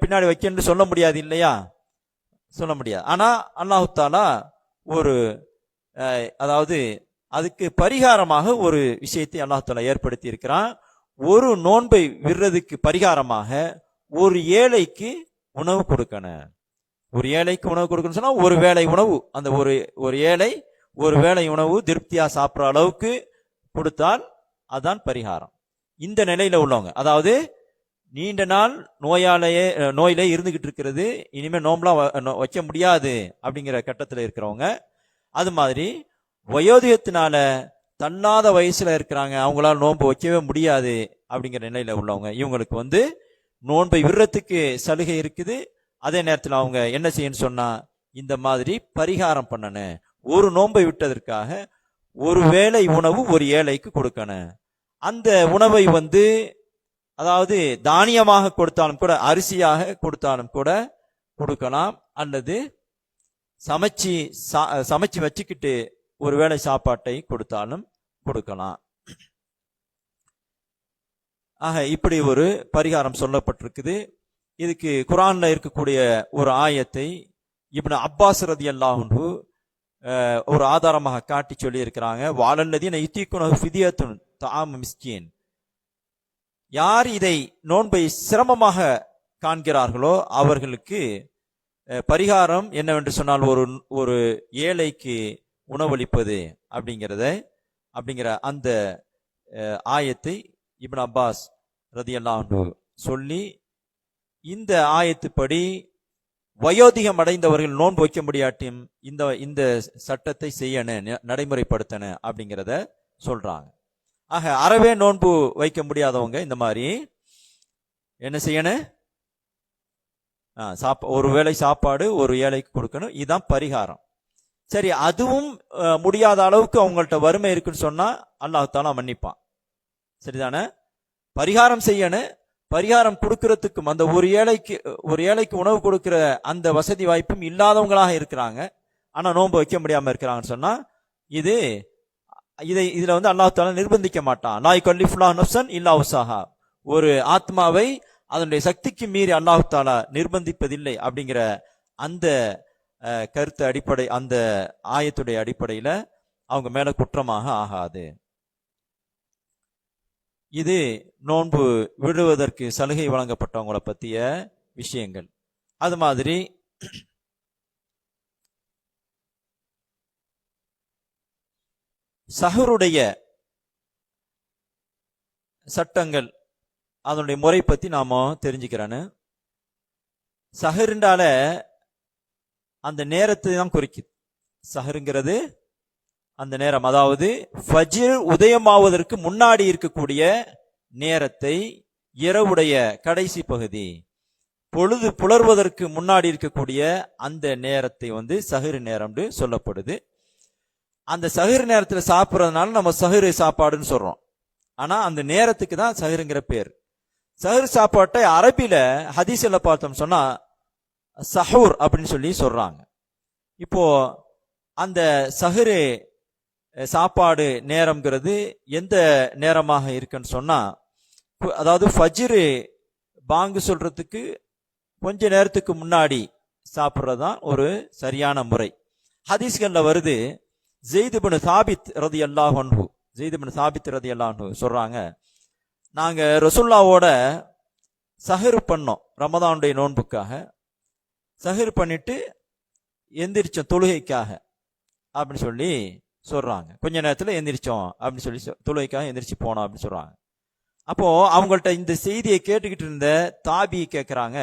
பின்னாடி வைக்கணும்னு சொல்ல முடியாது இல்லையா, சொல்ல முடியாது. ஆனா அல்லாஹ் தாலா ஒரு அதாவது அதுக்கு பரிகாரமாக ஒரு விஷயத்தை அல்லாஹ் தாலா ஏற்படுத்தி இருக்கிறான். ஒரு நோன்பை விடுறதுக்கு பரிகாரமாக ஒரு ஏழைக்கு உணவு கொடுக்கணும். ஒரு ஏழைக்கு உணவு கொடுக்கணும் சொன்னா ஒரு வேளை உணவு, அந்த ஒரு ஏழை ஒரு வேளை உணவு திருப்தியா சாப்பிட்ற அளவுக்கு கொடுத்தால் அதான் பரிகாரம். இந்த நிலையில உள்ளவங்க, அதாவது நீண்ட நாள் நோயிலே இருந்துகிட்டு இருக்கிறது, இனிமே நோம்பலாம் வைக்க முடியாது அப்படிங்கிற கட்டத்தில் இருக்கிறவங்க, அது மாதிரி வயோதிகத்தினால தள்ளாத வயசுல இருக்கிறாங்க, அவங்களால நோன்பு வைக்கவே முடியாது அப்படிங்கிற நிலையில உள்ளவங்க, இவங்களுக்கு நோன்பை விடுறதுக்கு சலுகை இருக்குது. அதே நேரத்தில் அவங்க என்ன செய்யணும்னு சொன்னா, இந்த மாதிரி பரிகாரம் பண்ணணும். ஒரு நோன்பை விட்டதற்காக ஒரு வேளை உணவு ஒரு ஏழைக்கு கொடுக்கணும். அந்த உணவை அதாவது தானியமாக கொடுத்தாலும் கூட, அரிசியாக கொடுத்தாலும் கூட கொடுக்கலாம், அல்லது சமைச்சு வச்சுக்கிட்டு ஒரு வேளை சாப்பாட்டை கொடுத்தாலும் கொடுக்கலாம். ஆக இப்படி ஒரு பரிகாரம் சொல்லப்பட்டிருக்குது. இதுக்கு குர்ஆன்ல இருக்கக்கூடிய ஒரு ஆயத்தை இப்னு அப்பாஸ் ரலியல்லாஹு அன்ஹு ஒரு ஆதாரமாக காட்டி சொல்லி இருக்கிறாங்க. வாலல்லதீன யுதீகுனஹு ஃபிதியத்துன் தஆமு மிஸ்கீன், யார் இதை நோன்பை சிரமமாக காண்கிறார்களோ அவர்களுக்கு பரிகாரம் என்னவென்று சொன்னால் ஒரு ஏழைக்கு உணவளிப்பது அப்படிங்கிற அந்த ஆயத்தை இப்னு அப்பாஸ் ரலியல்லாஹு அன்ஹு சொல்லி, இந்த ஆயத்துப்படி வயோதிகம் அடைந்தவர்கள் நோன்பு வைக்க முடியாட்டியும் இந்த சட்டத்தை செய்யணும், நடைமுறைப்படுத்தணும் அப்படிங்கிறத சொல்றாங்க. ஆக அறவே நோன்பு வைக்க முடியாதவங்க இந்த மாதிரி என்ன செய்யணும், ஒரு வேளை சாப்பாடு ஒரு ஏழைக்கு கொடுக்கணும், இதுதான் பரிகாரம். சரி, அதுவும் முடியாத அளவுக்கு அவங்கள்ட்ட வறுமை இருக்குன்னு சொன்னா அல்லாஹ் தஆலா மன்னிப்பான், சரிதானே? பரிகாரம் செய்யணும், பரிகாரம் கொடுக்கறதுக்கும் அந்த ஒரு ஏழைக்கு உணவு கொடுக்கிற அந்த வசதி வாய்ப்பும் இல்லாதவங்களாக இருக்கிறாங்க, ஆனா நோன்பு வைக்க முடியாம இருக்கிறாங்கன்னு சொன்னா இதுல அல்லாஹ் தஆலா நிர்பந்திக்க மாட்டான். லா யுகல்லிஃபுல்லாஹு நஃப்ஸன் இல்லா உஸாஹா, ஒரு ஆத்மாவை அதனுடைய சக்திக்கு மீறி அல்லாஹ் தஆலா நிர்பந்திப்பதில்லை அப்படிங்கிற அந்த கருத்து அடிப்படை, அந்த ஆயத்துடைய அடிப்படையில அவங்க மேல குற்றமாக ஆகாது. இது நோன்பு விடுவதற்கு சலுகை வழங்கப்பட்டவங்களை பற்றிய விஷயங்கள். அது மாதிரி சஹருடைய சட்டங்கள், அதனுடைய முறை பற்றி நாம தெரிஞ்சுக்கிறேன்னு. சஹருண்டால அந்த நேரத்தை தான் குறிக்குது. சஹருங்கிறது அந்த நேரம், அதாவது ஃபஜ்ர் உதயமாவதற்கு முன்னாடி இருக்கக்கூடிய நேரத்தை, இரவுடைய கடைசி பகுதி, பொழுது புலர்வதற்கு முன்னாடி இருக்கக்கூடிய அந்த நேரத்தை சஹரு நேரம் சொல்லப்படுது. அந்த சஹரு நேரத்தில் சாப்பிட்றதுனால நம்ம சஹரு சாப்பாடுன்னு சொல்றோம். ஆனா அந்த நேரத்துக்கு தான் சஹருங்கிற பேர். சஹரு சாப்பாட்டை அரபில ஹதீஸ்ல பார்த்தோம் சொன்னா சஹூர் அப்படின்னு சொல்லி சொல்றாங்க. இப்போ அந்த சஹரு சாப்பாடு நேரம்ங்கிறது எந்த நேரமாக இருக்குன்னு சொன்னா, அதாவது ஃபஜ்ரு பாங்கு சொல்றதுக்கு கொஞ்ச நேரத்துக்கு முன்னாடி சாப்பிட்றதுதான் ஒரு சரியான முறை. ஹதீஸ்கள்ல வருது, ஸெய்த் இப்னு சாபித் ரலியல்லாஹு அன்ஹு, ஸெய்த் இப்னு சாபித் ரலியல்லாஹு அன்ஹு சொல்றாங்க, நாங்க ரசூலுல்லாஹ்வோட சஹர் பண்ணோம், ரமதானுடைய நோன்புக்காக சஹர் பண்ணிட்டு எந்திரிச்சோம் தொழுகைக்காக அப்படின்னு சொல்லி சொல்றாங்க. கொஞ்ச நேரத்தில் எந்திரிச்சோம் அப்படின்னு சொல்லி தொழுகைக்காக எந்திரிச்சு போனோம் அப்படின்னு சொல்றாங்க. அப்போ அவங்கள்ட்ட இந்த செய்தியை கேட்டுக்கிட்டு இருந்த தாபி கேட்கிறாங்க,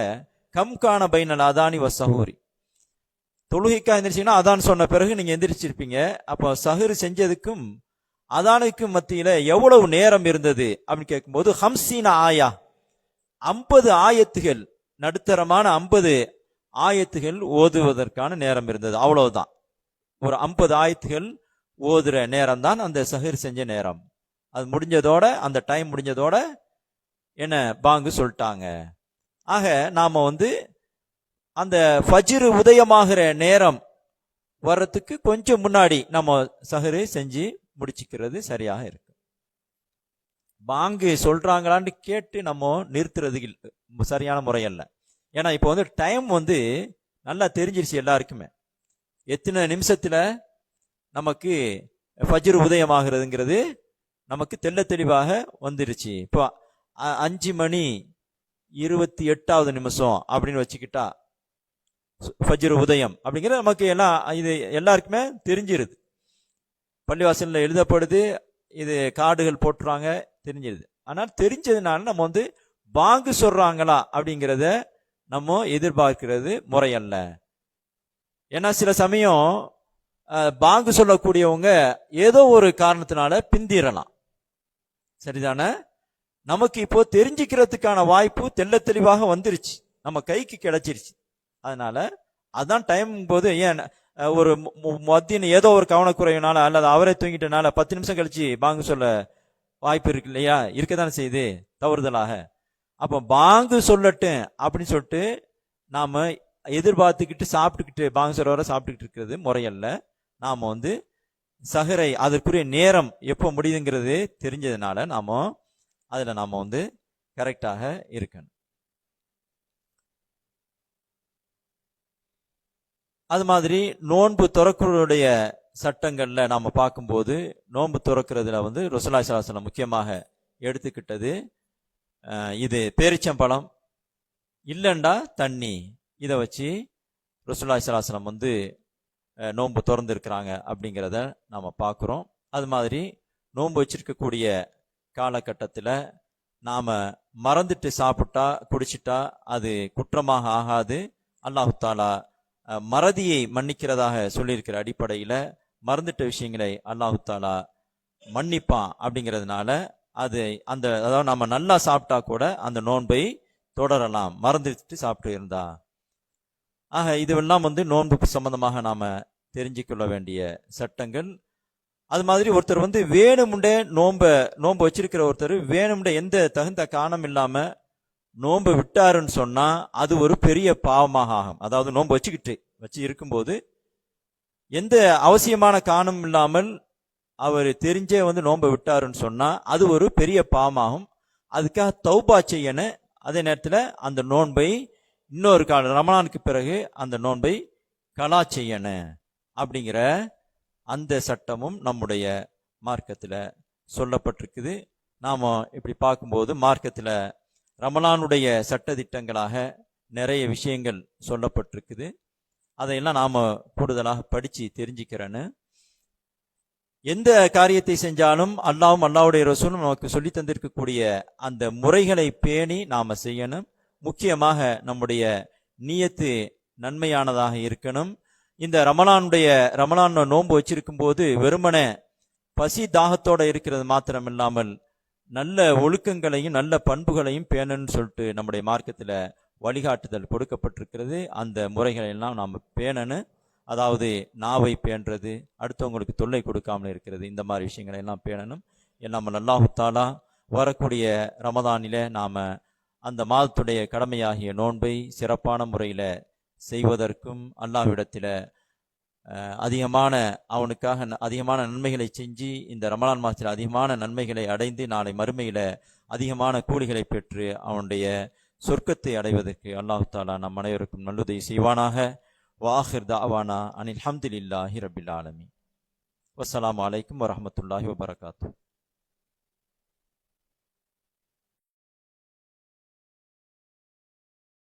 கம்கான பைனல் அதானி வ சஹூரி, தொழுகைக்காக எந்திரிச்சிங்கன்னா அதான் சொன்ன பிறகு நீங்க எந்திரிச்சிருப்பீங்க, அப்போ சஹர் செஞ்சதுக்கும் அதானுக்கும் மத்தியில எவ்வளவு நேரம் இருந்தது அப்படின்னு கேட்கும்போது, ஹம்சீன ஆயா, 50 ஆயத்துகள், நடுத்தரமான 50 ஆயத்துகள் ஓதுவதற்கான நேரம் இருந்தது. அவ்வளவுதான், ஒரு 50 ஆயத்துகள் ஓதுற நேரம் தான் அந்த சஹர் செஞ்ச நேரம். அது முடிஞ்சதோட, அந்த டைம் முடிஞ்சதோட என்ன பாங்கு சொல்லிட்டாங்க. ஆக நாம அந்த ஃபஜ்ர் உதயமாகிற நேரம் வர்றதுக்கு கொஞ்சம் முன்னாடி நம்ம சஹரு செஞ்சு முடிச்சுக்கிறது சரியாக இருக்கு. பாங்கு சொல்றாங்களான்னு கேட்டு நம்ம நிறுத்துறது சரியான முறையல்ல. ஏன்னா இப்போ டைம் நல்லா தெரிஞ்சிருச்சு எல்லாருக்குமே, எத்தனை நிமிஷத்துல நமக்கு ஃபஜ்ர் உதயமாகிறதுங்கிறது நமக்கு தெள்ள தெளிவாக வந்துருச்சு. இப்போ 5:28 நிமிஷம் அப்படின்னு வச்சுக்கிட்டா ஃபஜ்ர் உதயம் அப்படிங்கிறது நமக்கு எல்லாம் இது எல்லாருக்குமே தெரிஞ்சிருது. பள்ளிவாசல்ல எழுதப்படுது, இது கார்டுகள் போட்டுறாங்க, தெரிஞ்சிருது. ஆனால் தெரிஞ்சதுனால நம்ம பாங்கு சொல்றாங்களா அப்படிங்கிறத நம்ம எதிர்பார்க்கிறது முறையல்ல. ஏன்னா சில சமயம் பாங்கு சொல்லக்கூடியவங்க ஏதோ ஒரு காரணத்தினால பிந்திரலாம், சரிதானே? நமக்கு இப்போ தெரிஞ்சுக்கிறதுக்கான வாய்ப்பு தெள்ள தெளிவாக வந்துருச்சு, நம்ம கைக்கு கிடைச்சிருச்சு. அதனால அதான் டைம் போது, ஏன் ஒரு மத்திய ஏதோ ஒரு கவனக்குறையினால அல்லது அவரே தூங்கிட்டனால 10 நிமிஷம் கழிச்சு பாங்கு சொல்ல வாய்ப்பு இருக்கு இல்லையா? இருக்கத்தானே செய்யுது தவறுதலாக. அப்போ பாங்கு சொல்லட்டும் அப்படின்னு சொல்லிட்டு நாம எதிர்பார்த்துக்கிட்டு சாப்பிட்டுக்கிட்டு பாங்கு சொல்ற வரை சாப்பிட்டுக்கிட்டு இருக்கிறது முறையல்ல. நாம சஹரை அதற்குரிய நேரம் எப்போ முடியுதுங்கிறது தெரிஞ்சதுனால நாம கரெக்டாக இருக்கணும். அது மாதிரி நோன்பு துறக்கிறதுடைய சட்டங்கள்ல நாம பார்க்கும்போது, நோன்பு துறக்கிறதுல ரசூலுல்லாஹி ஸல்லல்லாஹு அலைஹி வஸல்லம் முக்கியமாக எடுத்துக்கிட்டது இது பேரிச்சம்பழம் இல்லைண்டா தண்ணி, இதை வச்சு ரசூலுல்லாஹி ஸல்லல்லாஹு அலைஹி வஸல்லம் நோன்பு திறந்து இருக்கிறாங்க அப்படிங்கிறத நாம பார்க்குறோம். அது மாதிரி நோன்பு வச்சிருக்கக்கூடிய காலகட்டத்தில் நாம மறந்துட்டு சாப்பிட்டா குடிச்சிட்டா அது குற்றமாக ஆகாது. அல்லாஹு தாலா மறதியை மன்னிக்கிறதாக சொல்லியிருக்கிற அடிப்படையில் மறந்துட்ட விஷயங்களை அல்லாஹு தாலா மன்னிப்பான். அப்படிங்கிறதுனால அதாவது நம்ம நல்லா சாப்பிட்டா கூட அந்த நோன்பை தொடரலாம், மறந்துட்டு சாப்பிட்டு இருந்தா. ஆக இதுவெல்லாம் நோன்பு சம்பந்தமாக நாம தெரிஞ்சுக்கொள்ள வேண்டிய சட்டங்கள். அது மாதிரி ஒருத்தர் வேணுமுண்டே நோன்பு வச்சிருக்கிற ஒருத்தர் வேணுமுண்டே எந்த தகுந்த காரணம் இல்லாம நோன்பு விட்டாருன்னு சொன்னா அது ஒரு பெரிய பாவமாக ஆகும். அதாவது நோன்பு வச்சு இருக்கும்போது எந்த அவசியமான காரணம் இல்லாமல் அவர் தெரிஞ்சே நோன்பை விட்டாருன்னு சொன்னா அது ஒரு பெரிய பாவமாகும். அதுக்காக தௌபா செய்யணும். அதே நேரத்தில் அந்த நோன்பை இன்னொரு கால ரமலானுக்கு பிறகு அந்த நோன்பை கலா செய்யணும் அப்படிங்கிற அந்த சட்டமும் நம்முடைய மார்க்கத்தில் சொல்லப்பட்டிருக்குது. நாம் இப்படி பார்க்கும்போது மார்க்கத்தில் ரமலானுடைய சட்டதிட்டங்களாக நிறைய விஷயங்கள் சொல்லப்பட்டிருக்குது. அதையெல்லாம் நாம் கூடுதலாக படித்து தெரிஞ்சுக்கிறேன்னு, எந்த காரியத்தை செஞ்சாலும் அல்லாஹ்வும் அல்லாஹ்வுடைய ரசூலும் நமக்கு சொல்லி தந்திருக்கக்கூடிய அந்த முறைகளை பேணி நாம் செய்யணும். முக்கியமாக நம்முடைய நியத்து நன்மையானதாக இருக்கணும். இந்த ரமலான் நோன்பு வச்சிருக்கும் போது வெறுமனே பசி தாகத்தோட இருக்கிறது மாத்திரம் இல்லாமல் நல்ல ஒழுக்கங்களையும் நல்ல பண்புகளையும் பேணணும்னு சொல்லிட்டு நம்முடைய மார்க்கத்தில் வழிகாட்டுதல் கொடுக்கப்பட்டிருக்கிறது. அந்த முறைகளை எல்லாம் நாம் பேணணும். அதாவது நாவை பேணுறது, அடுத்தவங்களுக்கு தொல்லை கொடுக்காமல் இருக்கிறது, இந்த மாதிரி விஷயங்களை எல்லாம் பேணணும். எல்லாம் அல்லாஹ் தஆலா வரக்கூடிய ரமதானில் நாம் அந்த மாதத்துடைய கடமையாகிய நோன்பை சிறப்பான முறையில் செய்வதற்கும் அல்லாஹ்விடத்தில் அவனுக்காக அதிகமான நன்மைகளை செஞ்சு இந்த ரமலான் மாதத்தில் அதிகமான நன்மைகளை அடைந்து நாளை மறுமையில் அதிகமான கூலிகளை பெற்று அவனுடைய சொர்க்கத்தை அடைவதற்கு அல்லாஹ் தஆலா நம் அனைவருக்கும் நல்லுதவி செய்வானாக. வாஹிர் தஅவானா அனில் ஹம்துலில்லாஹி ரப்பில் ஆலமீன். வஸ்ஸலாமு அலைக்கும் வரஹ்மத்துல்லாஹி வபரகாத்துஹு.